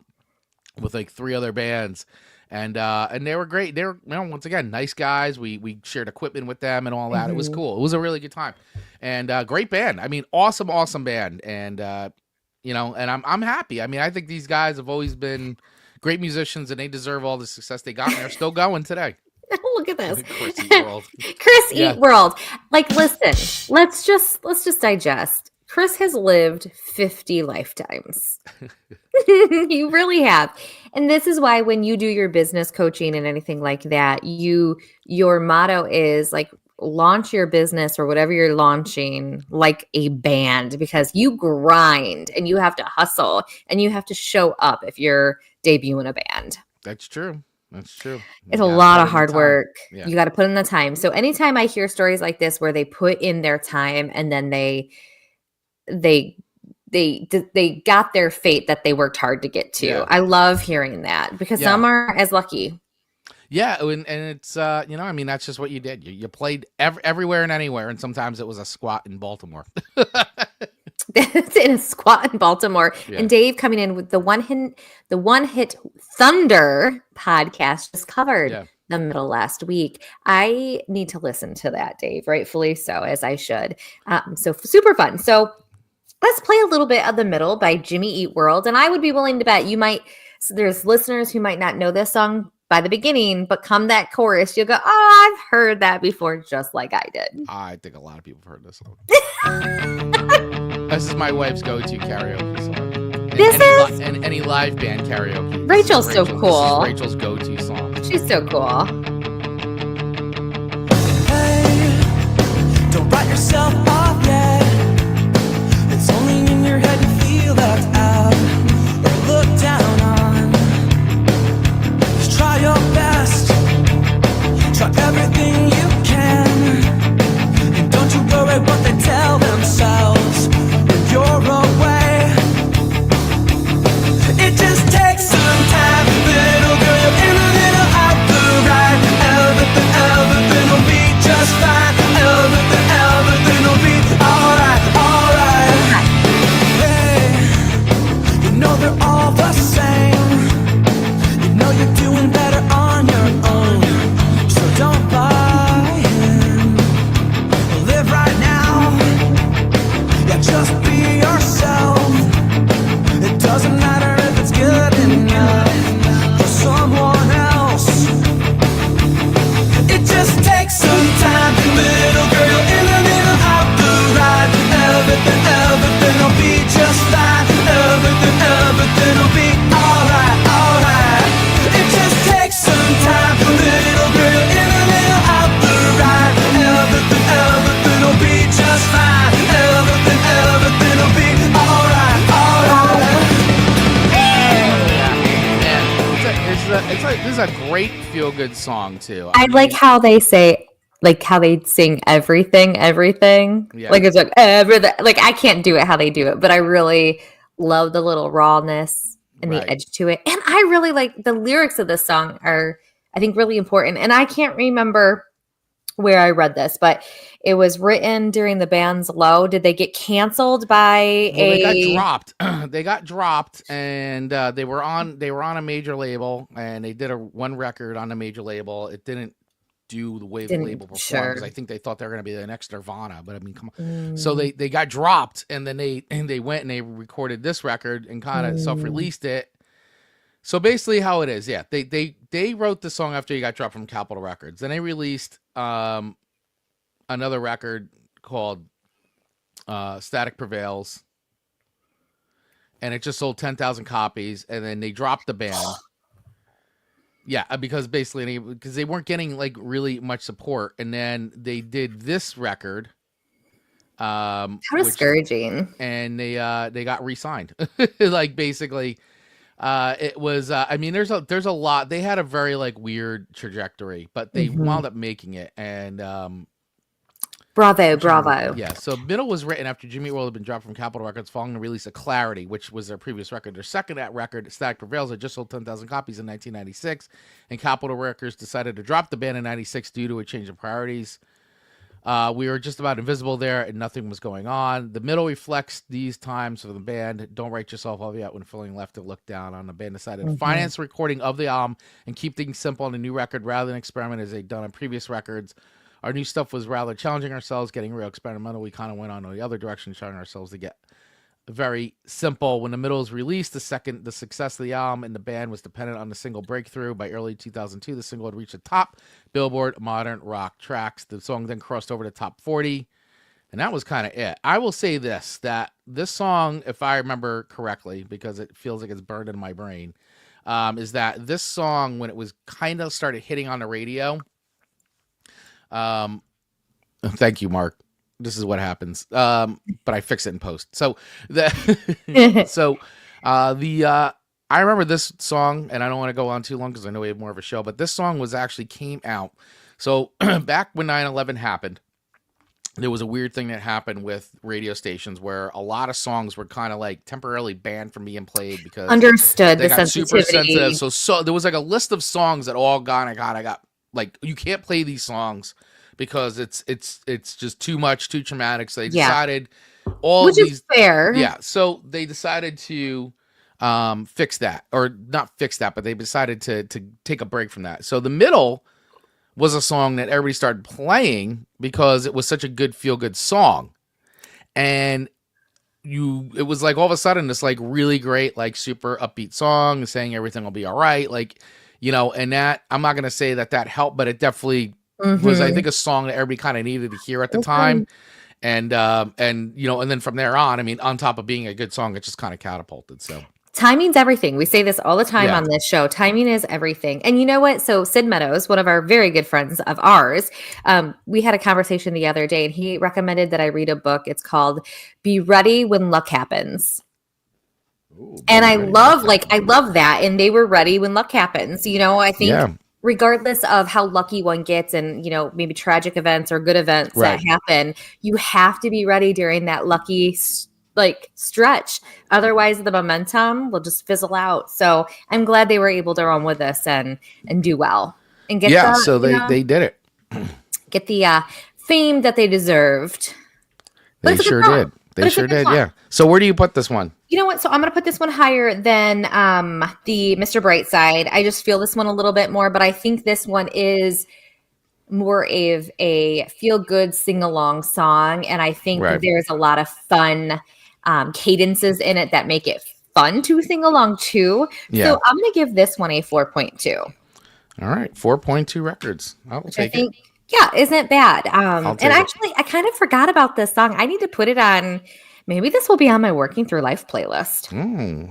with like 3 other bands. And they were great. They were, once again, nice guys. We shared equipment with them and all that. It was cool. It was a really good time. And great band. I mean, awesome band. And and I'm happy. I mean, I think these guys have always been great musicians, and they deserve all the success they got. And they're still going today. Look at this. Chris Eat World. Eat World. Like, listen, let's just digest. Chris has lived 50 lifetimes. You really have. And this is why when you do your business coaching and anything like that, your motto is like, launch your business or whatever you're launching like a band, because you grind and you have to hustle and you have to show up if you're debuting a band. That's true. That's true. It's a lot of hard work. Yeah. You got to put in the time. So anytime I hear stories like this where they put in their time and then they got their fate that they worked hard to get to. Yeah. I love hearing that, because some are as lucky. Yeah, and it's I mean, that's just what you did. You played everywhere and anywhere, and sometimes it was a squat in Baltimore. It's in a squat in Baltimore. Yeah. And Dave coming in with the one hit Thunder podcast just covered the middle last week. I need to listen to that, Dave, rightfully so, as I should. So super fun. So let's play a little bit of the middle by Jimmy Eat World. And I would be willing to bet there's listeners who might not know this song by the beginning, but come that chorus, you'll go, oh, I've heard that before, just like I did. I think a lot of people have heard this song. This is my wife's go-to karaoke song. Any live band karaoke. Rachel's so cool. This is Rachel's go-to song. She's so cool. Hey, don't write yourself off yet. It's only in your head you feel left out or looked down on. Just try your best. Try everything you can. And don't you worry what they tell themselves when you're away. It just takes some time, little girl, you're in a little out the right. Everything will be just fine. Everything will be alright, alright. Hey, you know they're all the same. You know you're doing better on your own. So don't buy in. Live right now. Yeah, just be yourself. It doesn't matter if it's good enough for someone else. It just takes some time, little girl, in a little out the right. Everything will be just fine. Everything will be alright, alright. It just takes some time, little girl, in a little out the right. Everything will be just fine. Everything will be alright, alright. This is a great feel-good song too. I like how they say, like how they sing everything. Yeah. Like it's like everything. Like I can't do it how they do it, but I really love the little rawness and the edge to it. And I really like the lyrics of this song are, I think, really important. And I can't remember where I read this, but it was written during the band's low. Did they get canceled by They got dropped. They got dropped, and they were on a major label, and they did one record on a major label. It didn't do the way the label performed, because I think they thought they were going to be the next Nirvana. But I mean, come on. So they got dropped, and then they went and they recorded this record and kind of self-released it. So basically, how it is, yeah, they wrote the song after he got dropped from Capitol Records. Then they released another record called Static Prevails, and it just sold 10,000 copies. And then they dropped the band. Yeah, because basically, because they weren't getting like really much support. And then they did this record. How discouraging! And they got re-signed. Like basically. It was I mean there's a lot. They had a very like weird trajectory, but they wound up making it. And bravo. Yeah, so Middle was written after Jimmy Eat World had been dropped from Capitol Records following the release of Clarity, which was their previous record. Their second record, Static Prevails, had just sold 10,000 copies in 1996, and Capitol Records decided to drop the band in 96 due to a change in priorities. We were just about invisible there, and nothing was going on. The Middle reflects these times for the band. Don't write yourself off yet when feeling left to look down on. The band decided to finance the recording of the album and keep things simple on a new record rather than experiment as they'd done on previous records. Our new stuff was rather challenging ourselves, getting real experimental. We kind of went on the other direction, trying ourselves to get very simple. When the Middle was released, the success of the album and the band was dependent on the single Breakthrough. By early 2002, the single had reached the top Billboard modern rock tracks. The song then crossed over to top 40, and that was kind of it. I will say this, that this song, if I remember correctly, because it feels like it's burned in my brain, is that this song, when it was kind of started hitting on the radio, Thank you, Mark. This is what happens. But I fix it in post. So the I remember this song, and I don't want to go on too long because I know we have more of a show, but this song was actually came out. So back when 9/11 happened, there was a weird thing that happened with radio stations where a lot of songs were kind of like temporarily banned from being played because Understood they the got super sensitivity. sensitive. So there was like a list of songs that all I got like, you can't play these songs because it's just too much, too traumatic. So they decided Which is fair. Yeah. So they decided to fix that, or not fix that, but they decided to take a break from that. So the middle was a song that everybody started playing because it was such a good feel good song. And it was like all of a sudden this like really great, like super upbeat song saying everything will be all right. Like, and that, I'm not going to say that helped, but it definitely was, I think, a song that everybody kind of needed to hear at the time. And then from there on, I mean, on top of being a good song, it just kind of catapulted. So timing's everything. We say this all the time on this show. Timing is everything. And you know what? So Sid Meadows, one of our very good friends of ours, we had a conversation the other day, and he recommended that I read a book. It's called Be Ready When Luck Happens. Ooh, and I love that. And they were ready when luck happens. I think regardless of how lucky one gets and, maybe tragic events or good events that happen, you have to be ready during that lucky stretch. Otherwise the momentum will just fizzle out. So I'm glad they were able to run with this and do well and get they did it. Get the fame that they deserved. They sure did. They sure did. Yeah. So where do you put this one? You know what? So I'm going to put this one higher than the Mr. Brightside. I just feel this one a little bit more, but I think this one is more of a feel-good sing-along song, and I think there's a lot of fun cadences in it that make it fun to sing along to. Yeah. So I'm going to give this one a 4.2. All right, 4.2 records. I'll take it. Yeah, isn't bad. And actually, I kind of forgot about this song. I need to put it on. Maybe this will be on my Working Through Life playlist.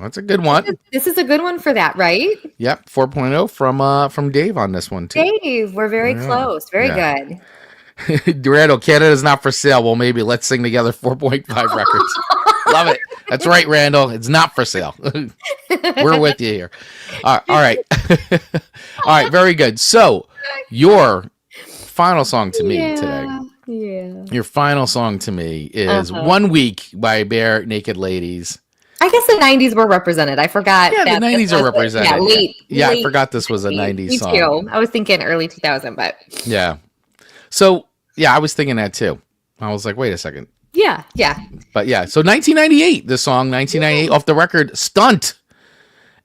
That's a good one. This is a good one for that, right? Yep, 4.0 from Dave on this one, too. Dave, we're very close. Very good. Randall, Canada's not for sale. Well, maybe let's sing together 4.5 records. Love it. That's right, Randall. It's not for sale. We're with you here. All right. All right, very good. So, your final song to me today. Yeah. Your final song to me is 1 Week by Bare Naked Ladies. I guess the 90s were represented. I forgot. Yeah, the 90s are represented. Late. I forgot this was a 90s song. Me too. I was thinking early 2000, but. Yeah. So, I was thinking that too. I was like, wait a second. Yeah. But so 1998, the song 1998 off the record Stunt.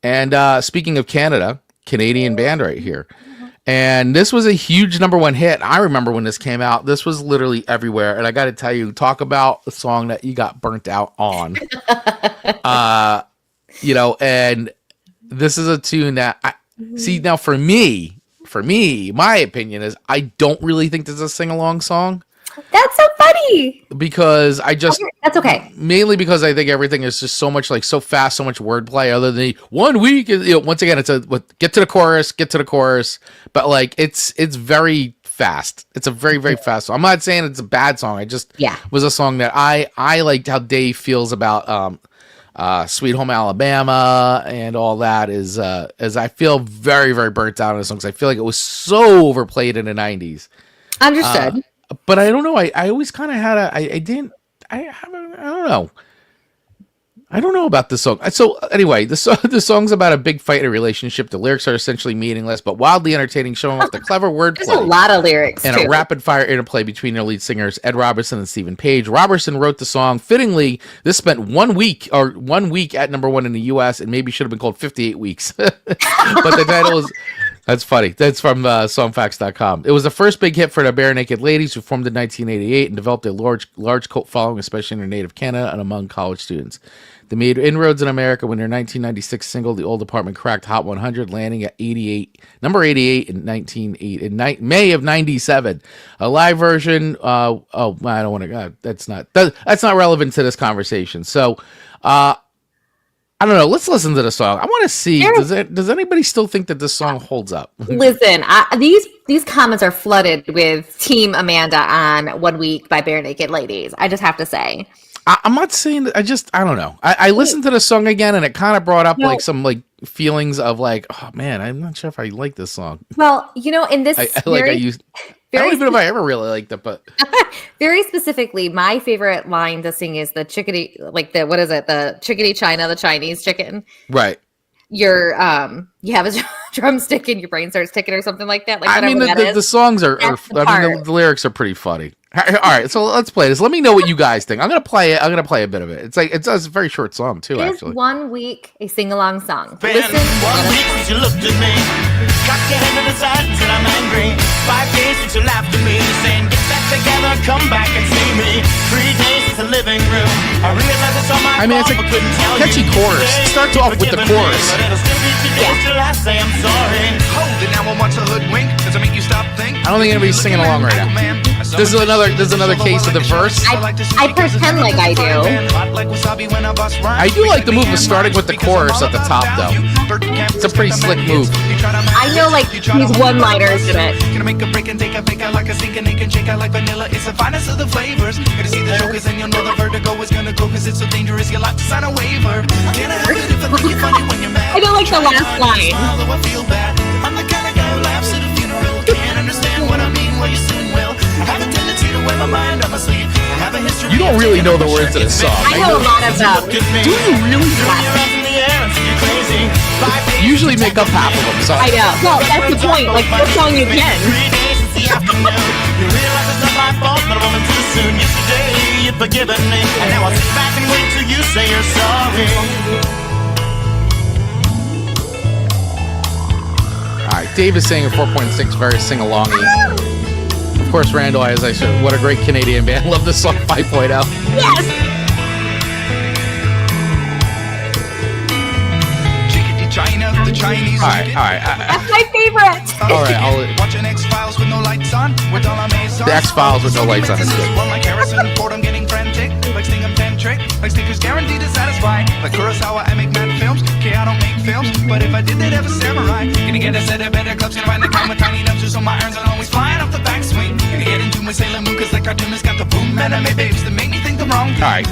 And speaking of Canada, Canadian band right here. And this was a huge number 1 hit. I remember when this came out, this was literally everywhere. And I got to tell you, talk about a song that you got burnt out on. And this is a tune that see now for me, my opinion is I don't really think this is a sing-along song. That's so funny. Because that's okay. Mainly because I think everything is just so much so fast, so much wordplay. Other than 1 week, once again, it's get to the chorus. But it's very fast. It's a very, very fast song. I'm not saying it's a bad song. I just was a song that I liked how Dave feels about Sweet Home Alabama and all that is as I feel very, very burnt out on this song because I feel like it was so overplayed in the 90s. Understood. But I don't know. I always kind of had I don't know. I don't know about this song. So anyway, the song's about a big fight in a relationship. The lyrics are essentially meaningless, but wildly entertaining, showing off the clever wordplay. There's a lot of lyrics and a rapid fire interplay between their lead singers, Ed Robertson and Stephen Page. Robertson wrote the song. Fittingly, this spent 1 week at number 1 in the U.S. and maybe should have been called 58 weeks. But the title is. That's funny. That's from songfacts.com. It was the first big hit for the Bare Naked Ladies, who formed in 1988 and developed a large cult following, especially in their native Canada and among college students. They made inroads in America when their 1996 single, The Old Apartment, cracked Hot 100, landing at number 88 in May of 97. A live version. I don't want to. That's not relevant to this conversation. So, I don't know. Let's listen to the song. I want to see. There- Does anybody still think that this song holds up? Listen, these comments are flooded with Team Amanda on 1 Week by Bare Naked Ladies. I just have to say. I'm not saying that. I don't know. I listened to the song again, and it kind of brought up like some like feelings of like, oh man, I'm not sure if I like this song. Well, in this I don't even know if I ever really liked it, but very specifically, my favorite line to sing is the chickadee, like the chickadee China, the Chinese chicken. right. You have a drumstick and your brain starts ticking or something like that. Like I mean, the songs are That's the I mean, part. the lyrics are pretty funny. All right, so let's play this. Let me know what you guys think. I'm gonna play it. I'm gonna play a bit of it. It's a very short song too, It is actually. 1 week a sing along song. Been Listen. 1 week since you looked at me. Cock your head to the side and said I'm angry. 5 days since you laughed at me, saying get back together, come back and see me. 3 days since the living room. I realize it's all my I mean, it's fault, a but couldn't tell catchy you. chorus. It starts off with the Forgive me, chorus. but it'll still be 2 days till I say I'm sorry. Hold it now, I want to hoodwink. Does it make you stop think? I don't think anybody's singing along right now. There's another case of the verse. I pretend like I do. I do like the move of starting with the chorus at the top, though. It's a pretty slick move. I know, like, these one-liners in it. Gonna make a break and take a fake out like a sink and they can shake out like vanilla. It's the finest of the flavors. Gonna see the jokers and you'll know the vertigo is gonna go cause it's so dangerous. You'll have to sign a waiver. Can't I help it if I think you're funny when you're mad? I don't like the last line. Although I feel bad, I'm the kind of guy who laughs at a funeral. Can't understand what I mean, well you soon will. I have a tendency to wear my mind on my sleeve. I have a history. You don't really know the words to the song. I know a lot of them. Do you really? Usually make up half of them. So I know. Well, that's the point. Like, what song you can. 3 days since the afternoon. You realize it's not my fault, but a woman too soon. Yesterday you'd forgiven me, and now I'll sit back and wait till you say you're sorry. All right, Dave is saying a 4.6, very sing-alongy. Of course, Randall, as I said, what a great Canadian band. Love this song 5.0. Yes. China, the Chinese. All right. That's my favorite. All right, Watching X-Files with no lights on. With all our maze on. The X-Files with no lights on is good. One like Harrison Ford, I'm getting frantic. Like Sting, I'm tantric. Like Snickers, guaranteed to satisfy. Like Kurosawa, I make mad films. Okay, I don't make films, but if I did, they'd have a samurai. Gonna get a set of better clubs. Gonna find the kind with tiny dumpsters, so my irons are always flying off the backswing. Gonna get into my Sailor Moon, cause like cartoonists got the boom anime babes that make me think the wrong thing. All right.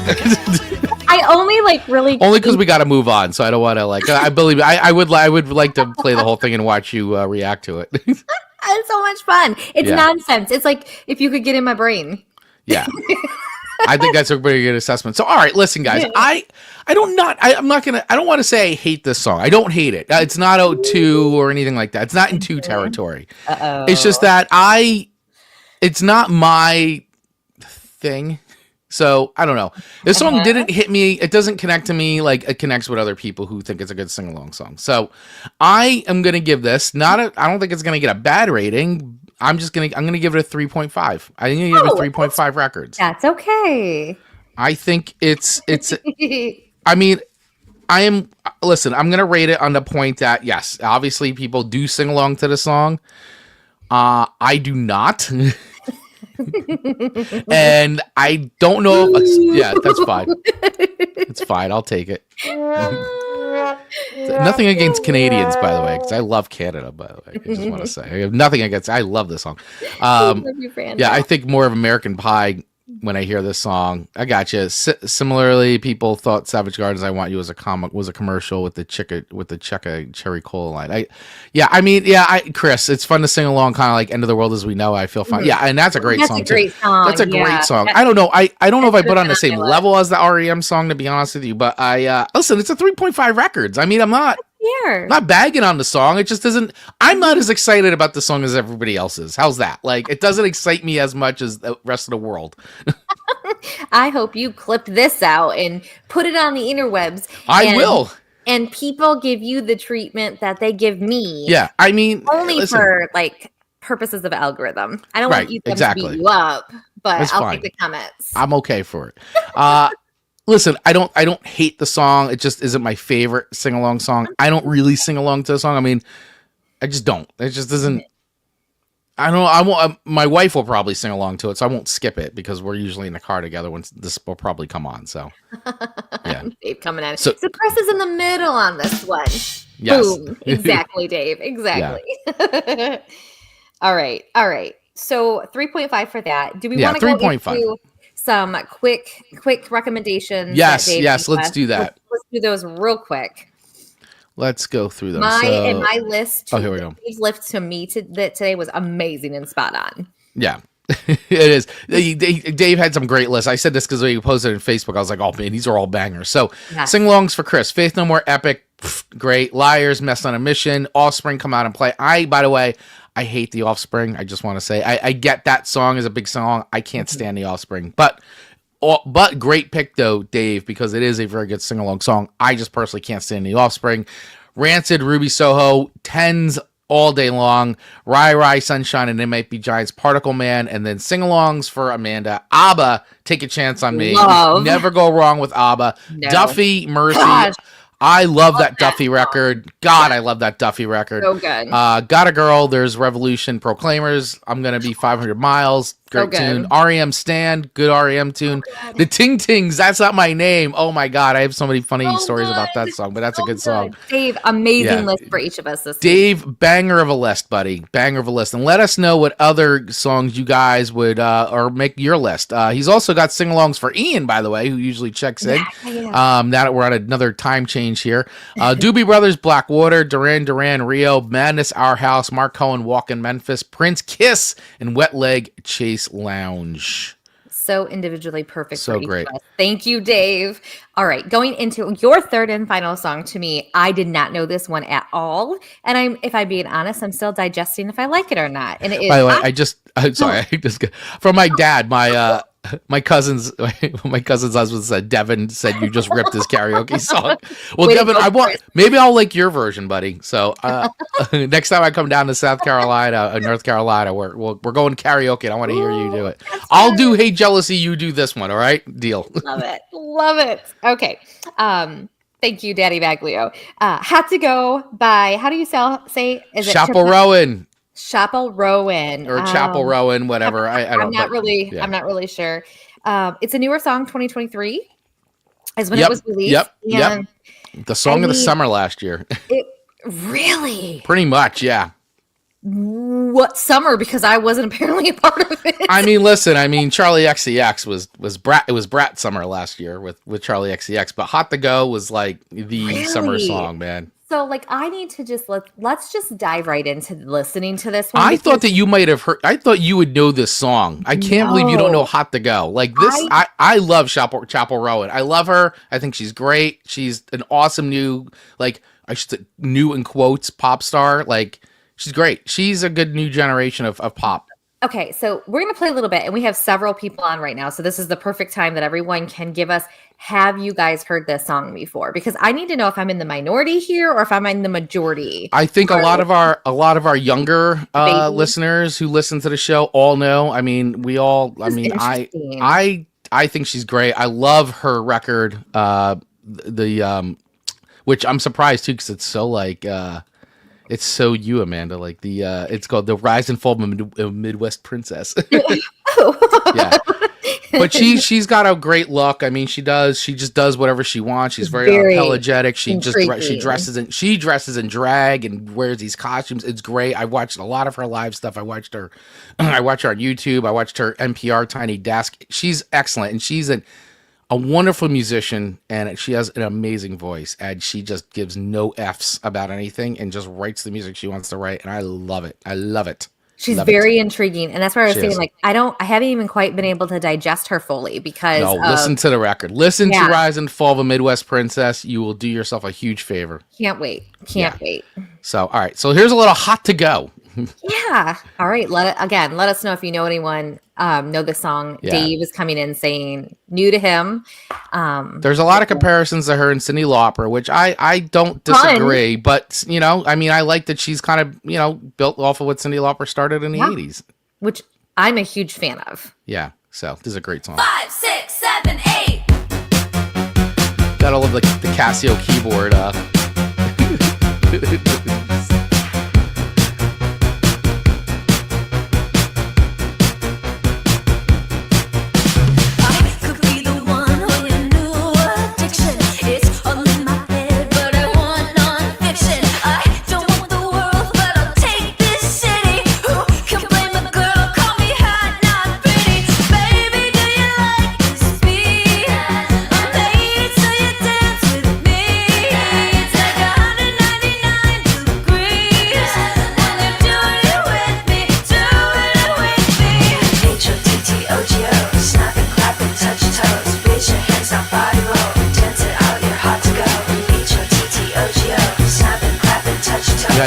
I only like really Only because we got to move on, so I don't want to like. I believe I would like to play the whole thing and watch you react to it. It's so much fun. It's Yeah. nonsense. It's like if you could get in my brain. Yeah, I think that's a pretty good assessment. So, all right, listen, guys, I'm not gonna. I don't want to say I hate this song. I don't hate it. It's not O2 or anything like that. It's not in 2 territory. It's just that it's not my thing. So I don't know. This song didn't hit me. It doesn't connect to me like it connects with other people who think it's a good sing along song. So I am gonna give this I don't think it's gonna get a bad rating. I'm gonna give it a 3.5. I think I'm gonna give it 3.5 records. That's okay. I think it's I mean, listen, I'm gonna rate it on the point that yes, obviously people do sing along to the song. I do not. And I don't know if yeah, that's fine. It's fine. I'll take it. Nothing against Canadians, by the way, because I love Canada, by the way. I just want to say I have nothing against. I love this song. Yeah, I think more of American Pie when I hear this song. I got you. Similarly, people thought Savage Garden's "I Want You" was a commercial with the Checka Cherry Cola line. Chris, it's fun to sing along, kind of like "End of the World as We Know." I feel fun. Yeah, and that's a great song too. That's a great song. I don't know. I don't know if I put on the same level as the REM song, to be honest with you. But listen, it's a 3.5 records. I mean, I'm not bagging on the song. It just doesn't. I'm not as excited about the song as everybody else is. How's that? Like, it doesn't excite me as much as the rest of the world. I hope you clip this out and put it on the interwebs. I will. And people give you the treatment that they give me. Yeah, I mean, only for like purposes of algorithm. I don't want you to beat you up, but I'll take the comments. I'm okay for it. Listen, I don't hate the song. It just isn't my favorite sing-along song. I don't really sing along to the song. I mean, I just don't. It just doesn't. I don't know. I won't. My wife will probably sing along to it, so I won't skip it because we're usually in the car together when this will probably come on. So, yeah. Dave coming in. So Chris is in the middle on this one. Yes. Boom. Exactly, Dave. Exactly. All right. So 3.5 for that. Do we want to go 3.5. into some quick recommendations? Yes. that Dave Yes. gave Let's us? do that. Let's do those real quick. Let's go through them. My list. Oh, here we go. Dave's list to me today was amazing and spot on. Yeah, it is. Dave had some great lists. I said this because when he posted it on Facebook, I was like, oh man, these are all bangers. So sing-alongs for Chris. Faith No More, Epic, great. Liars, Mess on a Mission. Offspring, Come Out and Play. By the way, I hate the Offspring. I just want to say, I get that song is a big song. I can't stand the Offspring, but great pick though, Dave, because it is a very good sing-along song. I just personally can't stand the Offspring. Rancid, Ruby Soho, tens all day long. Rai, Sunshine, and It Might Be Giants, Particle Man, and then sing-alongs for Amanda. ABBA, Take a Chance on Me. Love. Never go wrong with ABBA. No. Duffy, Mercy. Gosh. I love that Duffy record. God, I love that Duffy record. So good. Got a Girl, there's Revolution, Proclaimers, I'm Gonna Be 500 Miles, great tune. REM Stand, good REM tune. The Ting Tings, That's Not My Name. Oh my God, I have so many funny stories about that song, but that's a good song. Dave, amazing list for each of us this week. Dave, banger of a list, buddy. Banger of a list. And let us know what other songs you guys would or make your list. He's also got sing-alongs for Ian, by the way, who usually checks in. Now that we're on another time change here. Doobie Brothers, Blackwater, Duran, Rio, Madness, Our House, Mark Cohen, Walk in Memphis, Prince, Kiss, and Wet Leg, Chase Lounge. So individually perfect. So for each great. of us. Thank you, Dave. All right, going into your third and final song. To me, I did not know this one at all, and if I'm being honest, I'm still digesting if I like it or not. And it is. By the way, I just from my dad, my cousin's husband said, Devin said you just ripped his karaoke song. Well, Devin, maybe I'll like your version, buddy. So next time I come down to South Carolina, North Carolina, we're going karaoke, and I want to hear you do it. I'll do Hey Jealousy, you do this one, all right? Deal. Love it. Okay. Thank you, Daddy Baglio. Had to Go by, how do you say? Is it Chappell Roan? Chappell Roan or Chappell Roan, whatever. I don't know. I'm not really sure. It's a newer song, 2023 is when it was released. Yep. The song of the summer last year. It really? Pretty much, yeah. What summer? Because I wasn't apparently a part of it. I mean, listen. Charlie XCX was Brat. It was Brat summer last year with Charlie XCX, but Hot to Go was like the summer song, man. So, like, I need to just let's just dive right into listening to this one. I thought that you might have heard. I thought you would know this song. I can't believe you don't know Hot to Go. Like this, I love Chappell Roan. I love her. I think she's great. She's an awesome new, like I should say, new in quotes pop star. Like she's great. She's a good new generation of pop. Okay, so we're going to play a little bit, and we have several people on right now. So this is the perfect time that everyone can give us, have you guys heard this song before? Because I need to know if I'm in the minority here or if I'm in the majority. I think a lot of our younger listeners who listen to the show all know. I mean, we all. I mean, I think she's great. I love her record. Which I'm surprised too, because it's so like. It's so you, Amanda. Like it's called The Rise and Fall of Midwest Princess. Yeah, but she's got a great look. I mean, she just does whatever she wants. She's very unapologetic. She dresses in drag and wears these costumes. It's great. I watched a lot of her live stuff. I watched her on YouTube. I watched her NPR Tiny Desk. She's excellent, and she's a wonderful musician, and she has an amazing voice, and she just gives no F's about anything and just writes the music she wants to write, and I love it. She's very intriguing, and that's why I was saying, like, I haven't even quite been able to digest her fully because listen to the record. Listen to Rise and Fall of a Midwest Princess. You will do yourself a huge favor. Can't wait. So, all right. So here's a little Hot to Go. Yeah. All right. Let us know if you know anyone know the song. Yeah. Dave is coming in saying new to him. There's a lot of comparisons to her and Cyndi Lauper, which I don't disagree. But I like that she's kind of built off of what Cyndi Lauper started in the 80s, which I'm a huge fan of. Yeah. So this is a great song. 5, 6, 7, 8. Gotta love the Casio keyboard.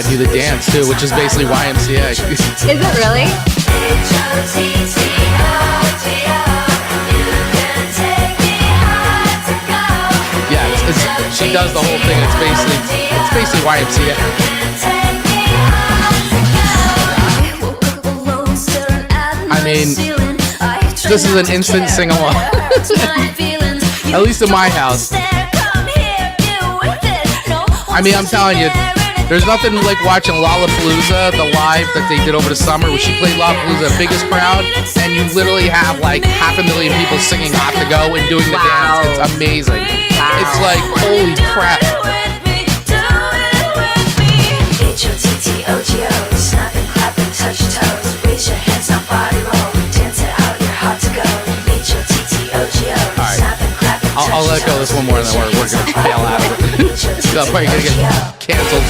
gotta do the dance too, which is basically YMCA. Is it really? Yeah, she does the whole thing. It's basically YMCA. I mean, this is an instant sing along. At least in my house. I mean, I'm telling you, there's nothing like watching Lollapalooza, the live that they did over the summer, where she played Lollapalooza, biggest crowd, and you literally have like 500,000 people singing "Hot to Go" and doing the dance. It's amazing. Wow. It's like, holy crap. I'll let go this one more, and then we're going to bail out of it. It's probably going to get canceled.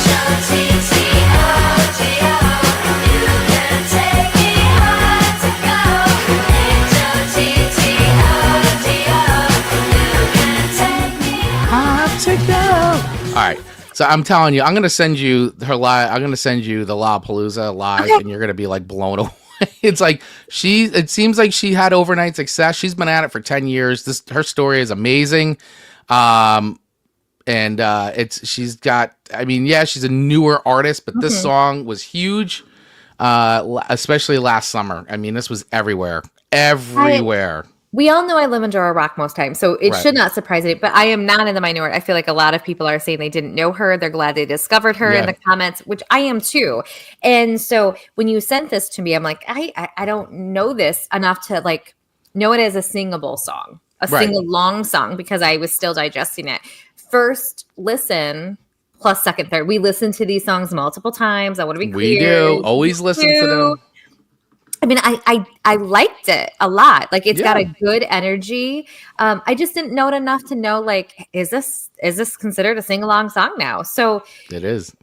Hot to go. All right. So I'm telling you, I'm going to send you her live. I'm going to send you the Lollapalooza live, and you're going to be like blown away. It's like it seems like she had overnight success. She's been at it for 10 years. Her story is amazing. She's got, I mean, yeah, she's a newer artist, but this song was huge. Especially last summer. I mean, this was everywhere. We all know I live under a rock most times, so it should not surprise me. But I am not in the minority. I feel like a lot of people are saying they didn't know her. They're glad they discovered her in the comments, which I am too. And so when you sent this to me, I'm like, I don't know this enough to like know it as a singable song, sing-along song, because I was still digesting it. First listen plus second, third. We listen to these songs multiple times. I want to be clear. We do. Always listen to them. I mean, I liked it a lot. Like, it's got a good energy. I just didn't know it enough to know, like, is this considered a sing-along song now? So it is.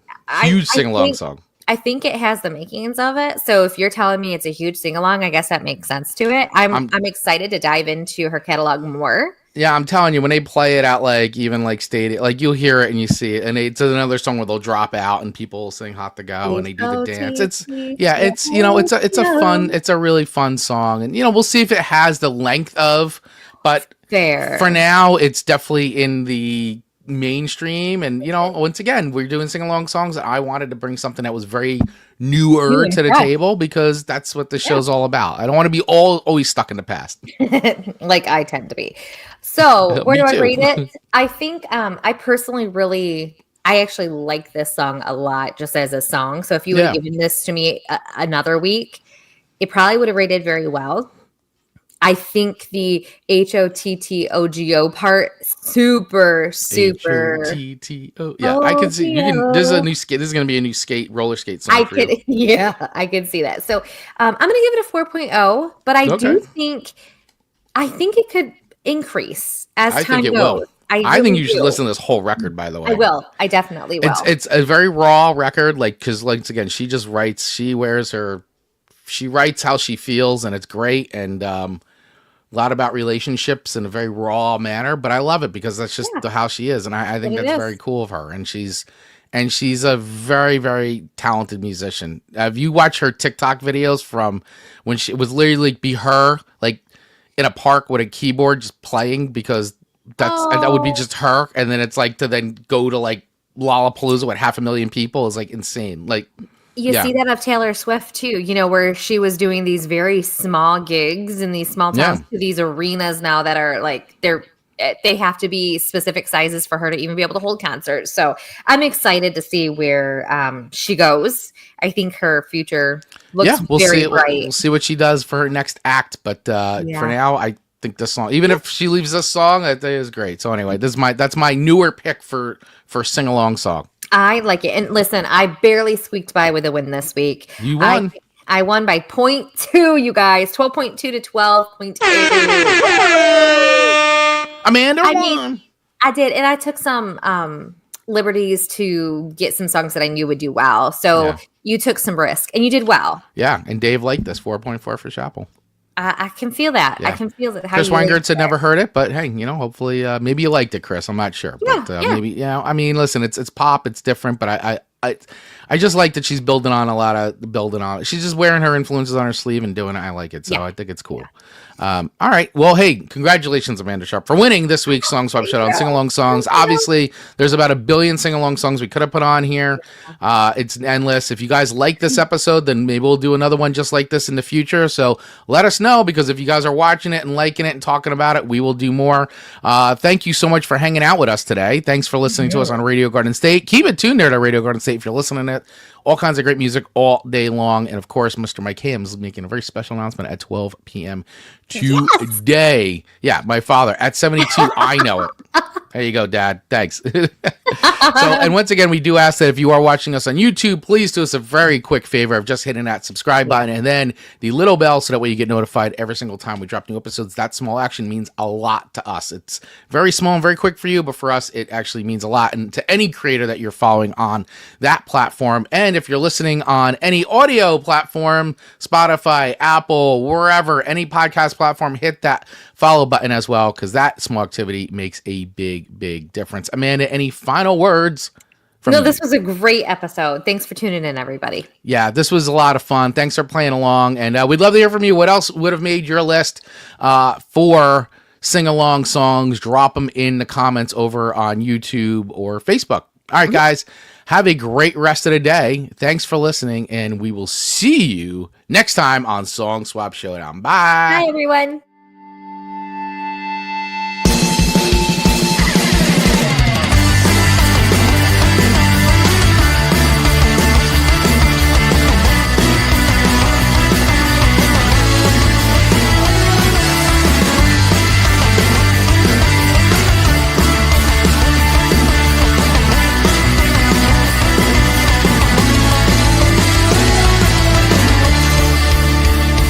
Huge sing-along song. I think it has the makings of it. So if you're telling me it's a huge sing-along, I guess that makes sense to it. I'm excited to dive into her catalog more. Yeah, I'm telling you, when they play it at like even like stadium, like you'll hear it and you see it, and it's another song where they'll drop out and people will sing "Hot to Go" and they do the dance. It's it's a really fun song, and we'll see if it has the length of, but for now it's definitely in the mainstream. And once again, we're doing sing-along songs. I wanted to bring something that was very newer to the table, because that's what the show's all about. I don't want to be always stuck in the past like I tend to be. So where do I rate it? I think I personally I actually like this song a lot just as a song. So if you would have given this to me another week, it probably would have rated very well. I think the HOTTOGO part, super. HOTTO. Yeah, I can see. This is a new skate. This is going to be a new roller skate song. I can see that. So I'm going to give it a 4.0, but I do think it could increase as time goes. Will. I think you should listen to this whole record, by the way. I will. I definitely will. It's a very raw record, because once again, she just writes. She writes how she feels, and it's great. And a lot about relationships in a very raw manner, but I love it because that's just how she is. And I think that's very cool of her. And she's a very, very talented musician. Have you watched her TikTok videos from when she was literally be her, like in a park with a keyboard just playing, because that would be just her. And then it's like to then go to like Lollapalooza with 500,000 people is like insane. Like, you see that of Taylor Swift too, where she was doing these very small gigs in these small towns to these arenas now that are like, they have to be specific sizes for her to even be able to hold concerts. So I'm excited to see where she goes. I think her future looks very bright. We'll see what she does for her next act. But for now, I think this song, even if she leaves this song, that is great. So anyway, that's my newer pick for sing-along song. I like it. And listen, I barely squeaked by with a win this week. You won. I won by 0.2, you guys. 12.2 to 12.8. Amanda won. I did. And I took some liberties to get some songs that I knew would do well. So you took some risk and you did well. Yeah. And Dave liked this 4.4 for Chappell. I can feel that. Yeah. I can feel that. Chris Weingart said never heard it, but hey, hopefully maybe you liked it, Chris. I'm not sure. But maybe, I mean, listen, it's pop, it's different, but I I just like that she's building on. She's just wearing her influences on her sleeve and doing it. I like it. So I think it's cool. All right. Well, hey, congratulations, Amanda Sharp, for winning this week's Song Swap Showdown sing-along songs. Obviously, there's about 1 billion sing-along songs we could have put on here. It's endless. If you guys like this episode, then maybe we'll do another one just like this in the future. So let us know, because if you guys are watching it and liking it and talking about it, we will do more. Thank you so much for hanging out with us today. Thanks for listening to us on Radio Garden State. Keep it tuned there to Radio Garden State if you're listening to it. All kinds of great music all day long. And of course, Mr. Mike Hams is making a very special announcement at 12 p.m. today. Yeah, my father at 72. I know it. There you go, Dad. Thanks. And once again, we do ask that if you are watching us on YouTube, please do us a very quick favor of just hitting that subscribe button and then the little bell, so that way you get notified every single time we drop new episodes. That small action means a lot to us. It's very small and very quick for you, but for us, it actually means a lot. And to any creator that you're following on that platform, and if you're listening on any audio platform, Spotify, Apple, wherever, any podcast platform, hit that follow button as well, because that small activity makes a big difference. Amanda, any final words? This was a great episode. Thanks for tuning in, everybody. Yeah, this was a lot of fun. Thanks for playing along, and we'd love to hear from you. What else would have made your list for sing-along songs? Drop them in the comments over on YouTube or Facebook. All right, guys, have a great rest of the day. Thanks for listening, and we will see you next time on Song Swap Showdown. Bye. Hi, everyone.